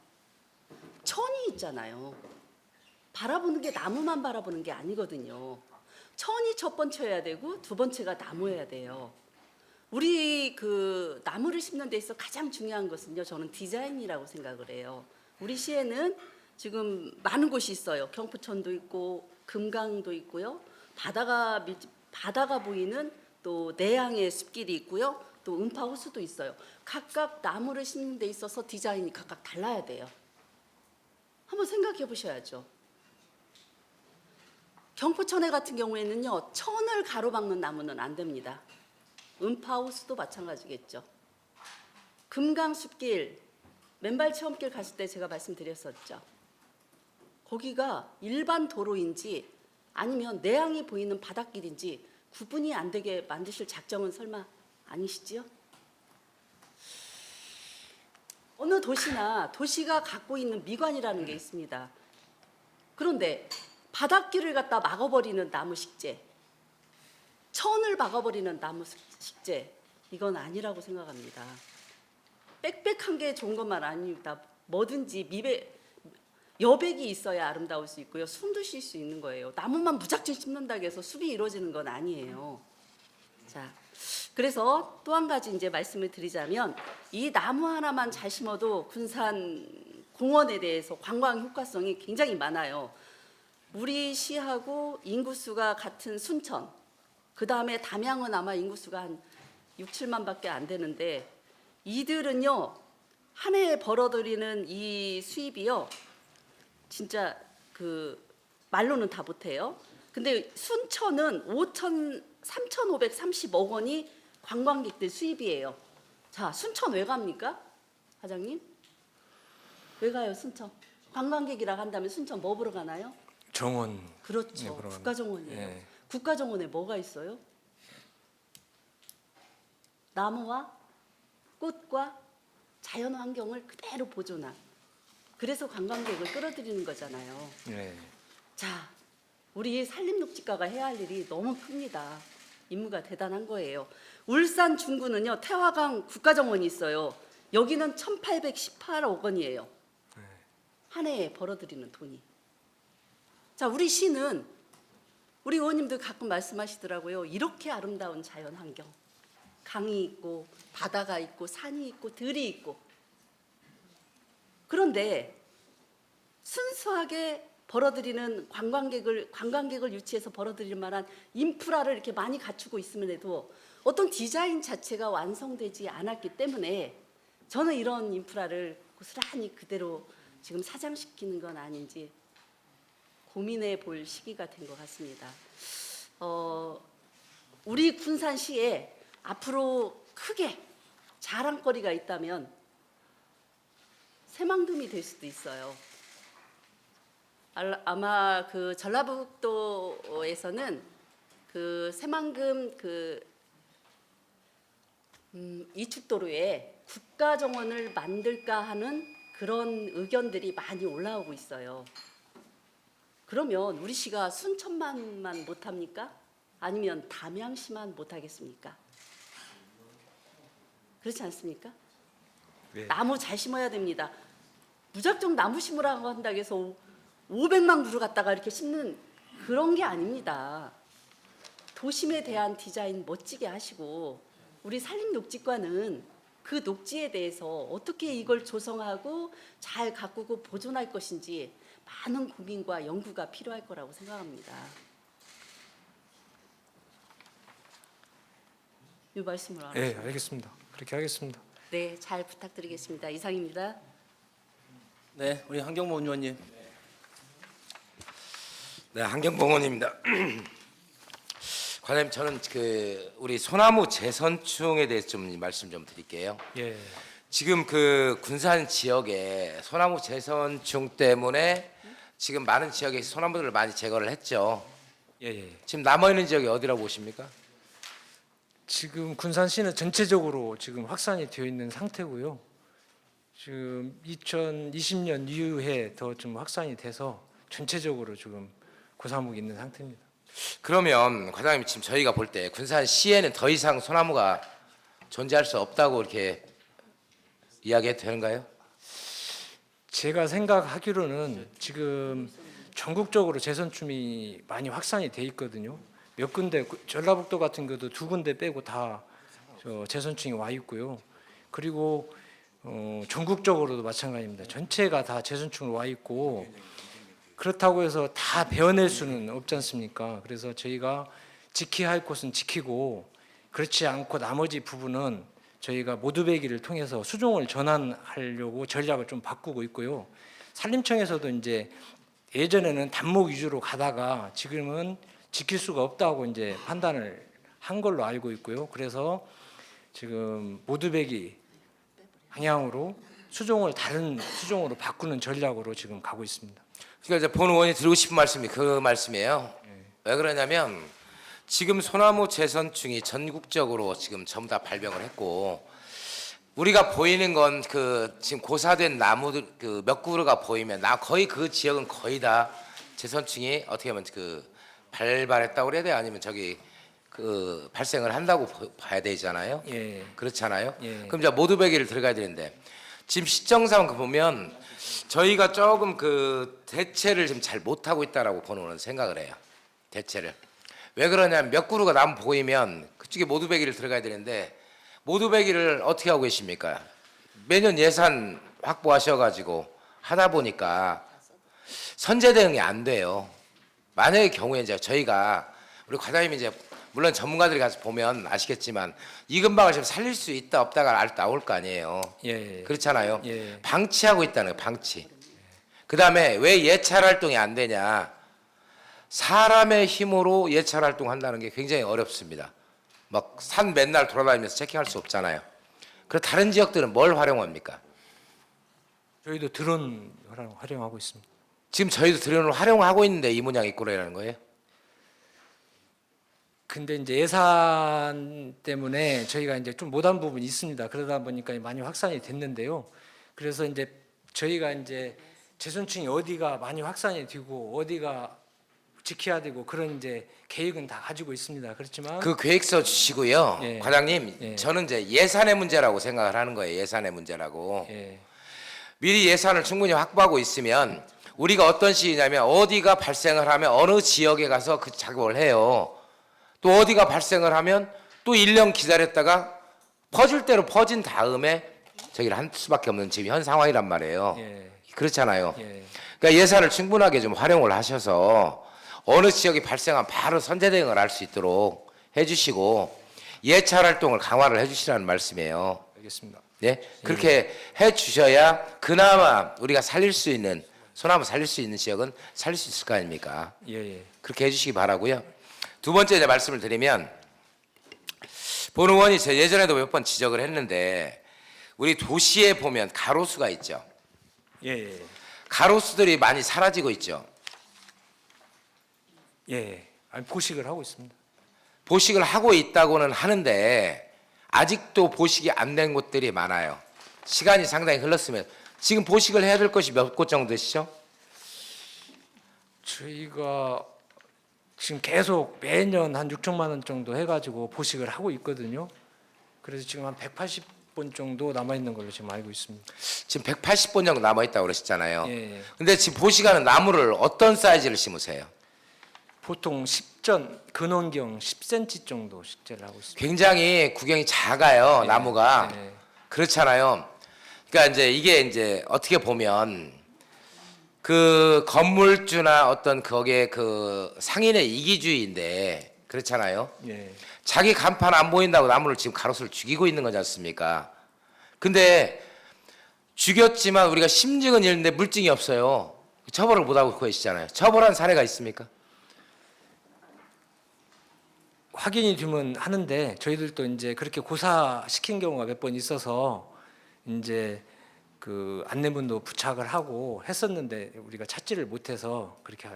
천이 있잖아요. 바라보는 게 나무만 바라보는 게 아니거든요. 천이 첫 번째여야 되고 두 번째가 나무여야 돼요. 우리 그 나무를 심는 데 있어 가장 중요한 것은요, 저는 디자인이라고 생각을 해요. 우리 시에는 지금 많은 곳이 있어요. 경포천도 있고 금강도 있고요. 바다가 보이는 또 내양의 숲길이 있고요. 또 음파호수도 있어요. 각각 나무를 심는 데 있어서 디자인이 각각 달라야 돼요. 한번 생각해 보셔야죠. 경포천에 같은 경우에는요, 천을 가로막는 나무는 안 됩니다. 음파호수도 마찬가지겠죠. 금강숲길, 맨발 체험길 갔을 때 제가 말씀드렸었죠. 거기가 일반 도로인지 아니면 내양이 보이는 바닷길인지 구분이 안 되게 만드실 작정은 설마 아니시지요? 어느 도시나 도시가 갖고 있는 미관이라는 게 있습니다. 그런데 바닷길을 갖다 막아버리는 나무 식재, 천을 막아버리는 나무 식재, 이건 아니라고 생각합니다. 빽빽한 게 좋은 것만 아닙니다. 뭐든지 여백이 있어야 아름다울 수 있고요. 숨도 쉴 수 있는 거예요. 나무만 무작정 심는다고 해서 숲이 이루어지는 건 아니에요. 자, 그래서 또 한 가지 이제 말씀을 드리자면, 이 나무 하나만 잘 심어도 군산 공원에 대해서 관광 효과성이 굉장히 많아요. 우리 시하고 인구수가 같은 순천, 그 다음에 담양은 아마 인구수가 한 6, 7만밖에 안 되는데, 이들은요 한 해에 벌어들이는 이 수입이요 진짜 그 말로는 다 못해요. 근데 순천은 3,530억 원이 관광객들 수입이에요. 자, 순천 왜 갑니까, 사장님? 왜 가요, 순천? 관광객이라 한다면 순천 뭐 보러 가나요? 정원. 그렇죠. 네, 보러 국가정원이에요. 네. 국가정원에 뭐가 있어요? 나무와 꽃과 자연 환경을 그대로 보존한. 그래서 관광객을 끌어들이는 거잖아요. 네. 자, 우리 산림녹지과가 해야 할 일이 너무 큽니다. 임무가 대단한 거예요. 울산 중구는요 태화강 국가정원이 있어요. 여기는 1,818억 원이에요. 한 해에 벌어들이는 돈이. 자, 우리 시는 우리 의원님들 가끔 말씀하시더라고요. 이렇게 아름다운 자연 환경, 강이 있고 바다가 있고 산이 있고 들이 있고, 그런데 순수하게 벌어들이는 관광객을 유치해서 벌어들일 만한 인프라를 이렇게 많이 갖추고 있음에도 어떤 디자인 자체가 완성되지 않았기 때문에 저는 이런 인프라를 고스란히 그대로 지금 사장시키는 건 아닌지 고민해 볼 시기가 된 것 같습니다. 우리 군산시에 앞으로 크게 자랑거리가 있다면 새만금이 될 수도 있어요. 아마 그 전라북도에서는 그 새만금 이축도로에 국가정원을 만들까 하는 그런 의견들이 많이 올라오고 있어요. 그러면 우리 시가 순천만만 못합니까? 아니면 담양시만 못하겠습니까? 그렇지 않습니까? 네. 나무 잘 심어야 됩니다. 무작정 나무 심으라고 한다고 해서 500만 그루 갖다가 이렇게 심는 그런 게 아닙니다. 도심에 대한 디자인 멋지게 하시고, 우리 산림녹지과는 그 녹지에 대해서 어떻게 이걸 조성하고 잘 가꾸고 보존할 것인지 많은 고민과 연구가 필요할 거라고 생각합니다. 이 말씀을 안 네, 하시죠? 알겠습니다. 그렇게 하겠습니다. 네, 잘 부탁드리겠습니다. 이상입니다. 네, 우리 한경모 의원님. 네, 한경봉원입니다. 과장님, 저는 그 우리 소나무 재선충에 대해서 좀 말씀 좀 드릴게요. 예. 지금 그 군산 지역에 소나무 재선충 때문에 지금 많은 지역에 소나무들을 많이 제거를 했죠. 예. 지금 남아 있는 지역이 어디라고 보십니까? 지금 군산시는 전체적으로 지금 확산이 되어 있는 상태고요. 지금 2020년 이후에 더 좀 확산이 돼서 전체적으로 지금 고사목이 있는 상태입니다. 그러면 과장님 지금 저희가 볼 때 군산시에는 더 이상 소나무가 존재할 수 없다고 이렇게 이야기해도 되는가요? 제가 생각하기로는 지금 전국적으로 재선춤이 많이 확산이 돼 있거든요. 몇 군데 전라북도 같은 경우도 2군데 빼고 다 재선충이 와 있고요. 그리고 전국적으로도 마찬가지입니다. 전체가 다 재선충으로 와 있고 그렇다고 해서 다 베어낼 수는 없지 않습니까? 그래서 저희가 지켜야 할 곳은 지키고 그렇지 않고 나머지 부분은 저희가 모두배기를 통해서 수종을 전환하려고 전략을 좀 바꾸고 있고요. 산림청에서도 이제 예전에는 단목 위주로 가다가 지금은 지킬 수가 없다고 이제 판단을 한 걸로 알고 있고요. 그래서 지금 모두배기 방향으로 수종을 다른 수종으로 바꾸는 전략으로 지금 가고 있습니다. 그러니까 이제 본 의원이 드리고 싶은 말씀이 그 말씀이에요. 왜 그러냐면 지금 소나무 재선충이 전국적으로 지금 전부 다 발병을 했고 우리가 보이는 건 그 지금 고사된 나무들 그 몇 그루가 보이면 거의 그 지역은 거의 다 재선충이 어떻게 보면 그 발발했다고 그래야 돼요? 아니면 저기 그 발생을 한다고 봐야 되잖아요. 예. 그렇잖아요. 예. 그럼 이제 모두배기를 들어가야 되는데 지금 시정상 보면 저희가 조금 그 대체를 지금 잘 못하고 있다라고 보는 생각을 해요. 대체를. 왜 그러냐면 몇 그루가 나무 보이면 그쪽에 모두배기를 들어가야 되는데 모두배기를 어떻게 하고 계십니까? 매년 예산 확보하셔가지고 하다 보니까 선제 대응이 안 돼요. 만약의 경우에 이제 저희가 우리 과장님이 이제 물론 전문가들이 가서 보면 아시겠지만 이 근방을 지금 살릴 수 있다 없다가 나올 거 아니에요. 예. 그렇잖아요. 예. 방치하고 있다는 거예요. 방치. 그다음에 왜 예찰 활동이 안 되냐? 사람의 힘으로 예찰 활동한다는 게 굉장히 어렵습니다. 막 산 맨날 돌아다니면서 체킹할 수 없잖아요. 그리고 다른 지역들은 뭘 활용합니까? 저희도 드론 활용하고 있습니다. 지금 저희도 드론을 활용하고 있는데 이 모양 있고라는 거예요. 근데 이제 예산 때문에 저희가 이제 좀 못한 부분이 있습니다. 그러다 보니까 많이 확산이 됐는데요. 그래서 이제 저희가 이제 재선충이 어디가 많이 확산이 되고 어디가 지켜야 되고 그런 이제 계획은 다 가지고 있습니다. 그렇지만 그 계획서 주시고요. 예. 과장님, 예. 저는 이제 예산의 문제라고 생각을 하는 거예요. 예산의 문제라고. 예. 미리 예산을 충분히 확보하고 있으면 우리가 어떤 식이냐면 어디가 발생을 하면 어느 지역에 가서 그 작업을 해요. 또 어디가 발생을 하면 또 1년 기다렸다가 퍼질 대로 퍼진 다음에 저기를 할 수밖에 없는 지금 현 상황이란 말이에요. 예. 그렇잖아요. 예. 그러니까 예산을 충분하게 좀 활용을 하셔서 어느 지역이 발생하면 바로 선제 대응을 할 수 있도록 해주시고 예찰 활동을 강화를 해주시라는 말씀이에요. 알겠습니다. 네, 그렇게 해주셔야 그나마 우리가 살릴 수 있는 소나무 살릴 수 있는 지역은 살릴 수 있을 거 아닙니까? 예. 그렇게 해주시기 바라고요. 두 번째 이제 말씀을 드리면 본 의원이 제 예전에도 몇 번 지적을 했는데 우리 도시에 보면 가로수가 있죠. 예. 가로수들이 많이 사라지고 있죠. 예. 아니, 보식을 하고 있습니다. 보식을 하고 있다고는 하는데 아직도 보식이 안 된 곳들이 많아요. 시간이 상당히 흘렀으면 지금 보식을 해야 될 것이 몇 곳 정도 되시죠? 저희가 지금 계속 매년 한 6천만 원 정도 해가지고 보식을 하고 있거든요. 그래서 지금 한 180번 정도 남아 있는 걸로 지금 알고 있습니다. 지금 180번 정도 남아 있다고 그러셨잖아요. 예. 근데 지금 보식하는 나무를 어떤 사이즈를 심으세요? 보통 10전 근원경 10cm 정도 식재를 하고 있습니다. 굉장히 구경이 작아요. 예. 나무가. 예. 그렇잖아요. 그러니까 이제 이게 이제 어떻게 보면 그 건물주나 어떤 거기에 그 상인의 이기주의인데 그렇잖아요. 예. 자기 간판 안 보인다고 나무를 지금 가로수를 죽이고 있는 거지 않습니까? 근데 죽였지만 우리가 심증은 있는데 물증이 없어요. 처벌을 못하고 계시잖아요. 처벌한 사례가 있습니까? 확인이 되면 하는데 저희들도 이제 그렇게 고사시킨 경우가 몇 번 있어서 이제 그 안내문도 부착을 하고 했었는데 우리가 찾지를 못해서 그렇게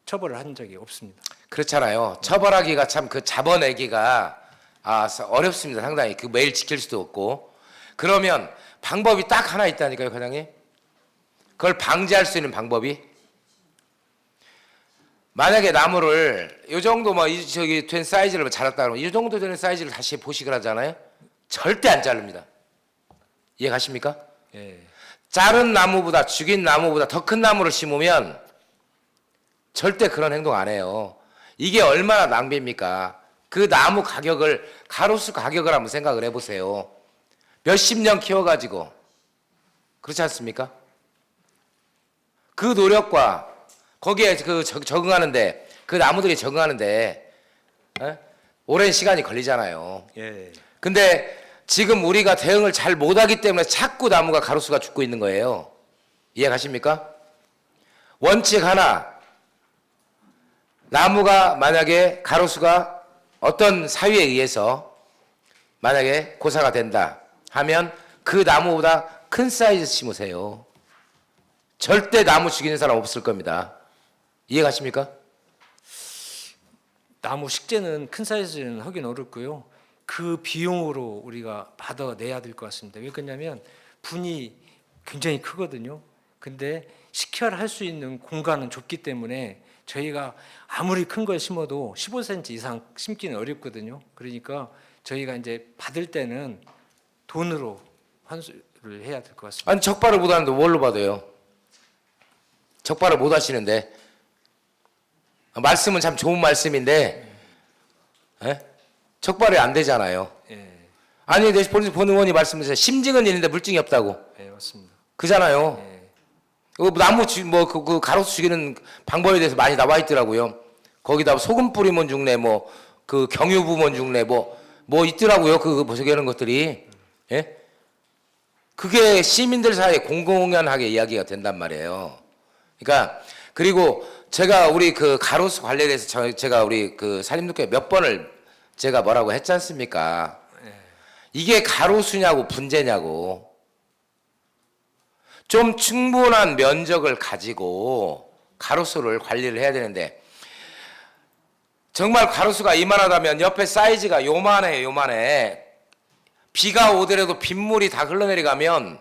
처벌을 한 적이 없습니다. 그렇잖아요. 처벌하기가 참 그 잡아내기가 어렵습니다. 상당히 그 매일 지킬 수도 없고. 그러면 방법이 딱 하나 있다니까요, 과장님. 그걸 방지할 수 있는 방법이 만약에 나무를 이 정도 뭐 저기 된 사이즈를 자랐다 그러면 이 정도 되는 사이즈를 다시 보식을 하잖아요. 절대 안 자릅니다. 이해 가십니까? 예. 자른 나무보다 죽인 나무보다 더 큰 나무를 심으면 절대 그런 행동 안 해요. 이게 얼마나 낭비입니까? 그 나무 가격을 가로수 가격을 한번 생각을 해보세요. 몇십 년 키워가지고 그렇지 않습니까? 그 노력과 거기에 그 적응하는데 그 나무들이 적응하는데 오랜 시간이 걸리잖아요. 예. 근데 지금 우리가 대응을 잘 못하기 때문에 자꾸 나무가 가로수가 죽고 있는 거예요. 이해 가십니까? 원칙 하나, 나무가 만약에 가로수가 어떤 사유에 의해서 만약에 고사가 된다 하면 그 나무보다 큰 사이즈 심으세요. 절대 나무 죽이는 사람 없을 겁니다. 이해 가십니까? 나무 식재는 큰 사이즈는 하긴 어렵고요. 그 비용으로 우리가 받아내야 될 것 같습니다. 왜 그러냐면 분이 굉장히 크거든요. 근데 식혈할 수 있는 공간은 좁기 때문에 저희가 아무리 큰 걸 심어도 15cm 이상 심기는 어렵거든요. 그러니까 저희가 이제 받을 때는 돈으로 환수를 해야 될 것 같습니다. 아니 적발을 못 하는데 뭘로 받아요? 적발을 못 하시는데 말씀은 참 좋은 말씀인데 적발이 안 되잖아요. 예, 아니 내 본 의원이 말씀하셨어요. 심증은 있는데 물증이 없다고. 예, 맞습니다. 그잖아요. 예. 나무 그 가로수 죽이는 방법에 대해서 많이 나와 있더라고요. 거기다 소금 뿌리면 죽네, 뭐 그 경유 부면 죽네, 뭐 있더라고요. 그 저기 하는 것들이. 예? 그게 시민들 사이에 공공연하게 이야기가 된단 말이에요. 그러니까 그리고 제가 우리 그 가로수 관리에 대해서 제가 우리 그 산림특회 몇 번을 제가 뭐라고 했지 않습니까? 이게 가로수냐고 분재냐고. 좀 충분한 면적을 가지고 가로수를 관리를 해야 되는데 정말 가로수가 이만하다면 옆에 사이즈가 요만해요. 요만해. 비가 오더라도 빗물이 다 흘러내려가면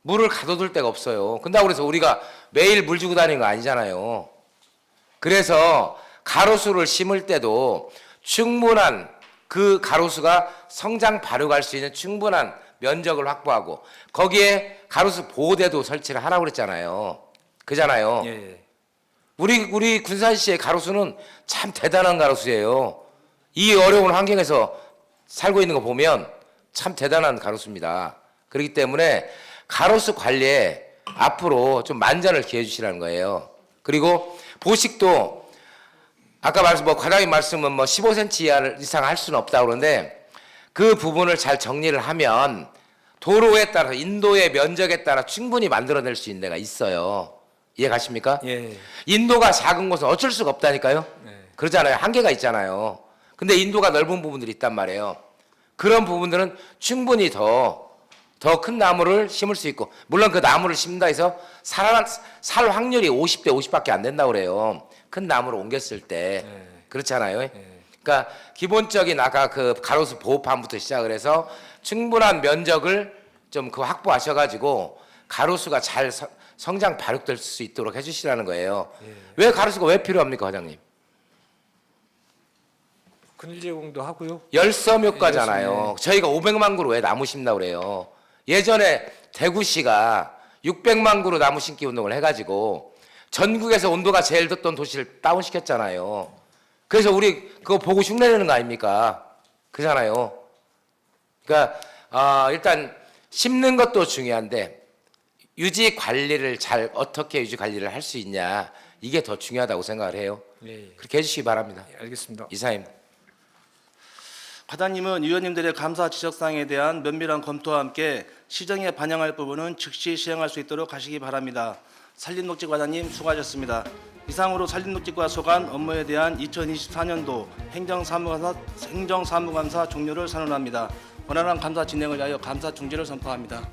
물을 가둬둘 데가 없어요. 근데 그래서 우리가 매일 물 주고 다니는 거 아니잖아요. 그래서 가로수를 심을 때도 충분한 그 가로수가 성장 발육할 수 있는 충분한 면적을 확보하고 거기에 가로수 보호대도 설치를 하라고 그랬잖아요. 그잖아요. 예. 우리 군산시의 가로수는 참 대단한 가로수예요. 이 어려운 환경에서 살고 있는 거 보면 참 대단한 가로수입니다. 그렇기 때문에 가로수 관리에 앞으로 좀 만전을 기해 주시라는 거예요. 그리고 보식도 아까 과장님 말씀은 15cm 이상 할 수는 없다고 그러는데 그 부분을 잘 정리를 하면 도로에 따라서 인도의 면적에 따라 충분히 만들어낼 수 있는 데가 있어요. 이해 가십니까? 예. 인도가 작은 곳은 어쩔 수가 없다니까요. 네. 그러잖아요. 한계가 있잖아요. 근데 인도가 넓은 부분들이 있단 말이에요. 그런 부분들은 충분히 더 큰 나무를 심을 수 있고 물론 그 나무를 심는다 해서 살 확률이 50대 50밖에 안 된다고 그래요. 큰 나무를 옮겼을 때. 그렇잖아요. 그러니까 기본적인 아까 그 가로수 보호판부터 시작을 해서 충분한 면적을 좀 확보하셔가지고 가로수가 잘 성장 발육될 수 있도록 해주시라는 거예요. 왜 가로수가 왜 필요합니까, 과장님? 그늘 제공도 하고요. 열섬 효과잖아요. 저희가 500만 그루 왜 나무 심나 그래요. 예전에 대구시가 600만 그루 나무 심기 운동을 해가지고 전국에서 온도가 제일 덥던 도시를 다운시켰잖아요. 그래서 우리 그거 보고 흉내내는 거 아닙니까? 그잖아요. 그러니까 일단 심는 것도 중요한데 유지 관리를 어떻게 유지 관리를 할 수 있냐 이게 더 중요하다고 생각을 해요. 예. 그렇게 해주시기 바랍니다. 예, 알겠습니다. 이사입니다. 과장님은 위원님들의 감사 지적사항에 대한 면밀한 검토와 함께 시정에 반영할 부분은 즉시 시행할 수 있도록 하시기 바랍니다. 산림녹지 과장님 수고하셨습니다. 이상으로 산림녹지과 소관 업무에 대한 2024년도 행정사무감사 종료를 선언합니다. 원활한 감사 진행을 위하여 감사 중지를 선포합니다.